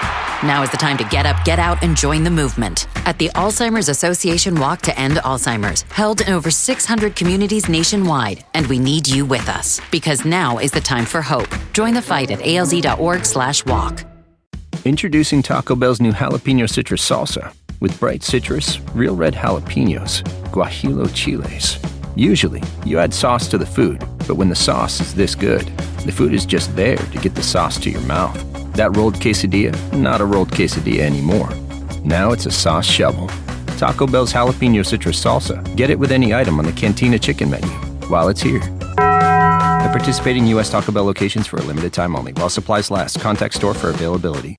Now is the time to get up, get out, and join the movement. At the Alzheimer's Association Walk to End Alzheimer's, held in over 600 communities nationwide. And we need you with us. Because now is the time for hope. Join the fight at alz.org/walk.
Introducing Taco Bell's new jalapeno citrus salsa. With bright citrus, real red jalapenos, guajillo chiles. Usually, you add sauce to the food, but when the sauce is this good, the food is just there to get the sauce to your mouth. That rolled quesadilla, not a rolled quesadilla anymore. Now it's a sauce shovel. Taco Bell's jalapeno citrus salsa. Get it with any item on the Cantina chicken menu while it's here. At participating U.S. Taco Bell locations for a limited time only. While supplies last, contact store for availability.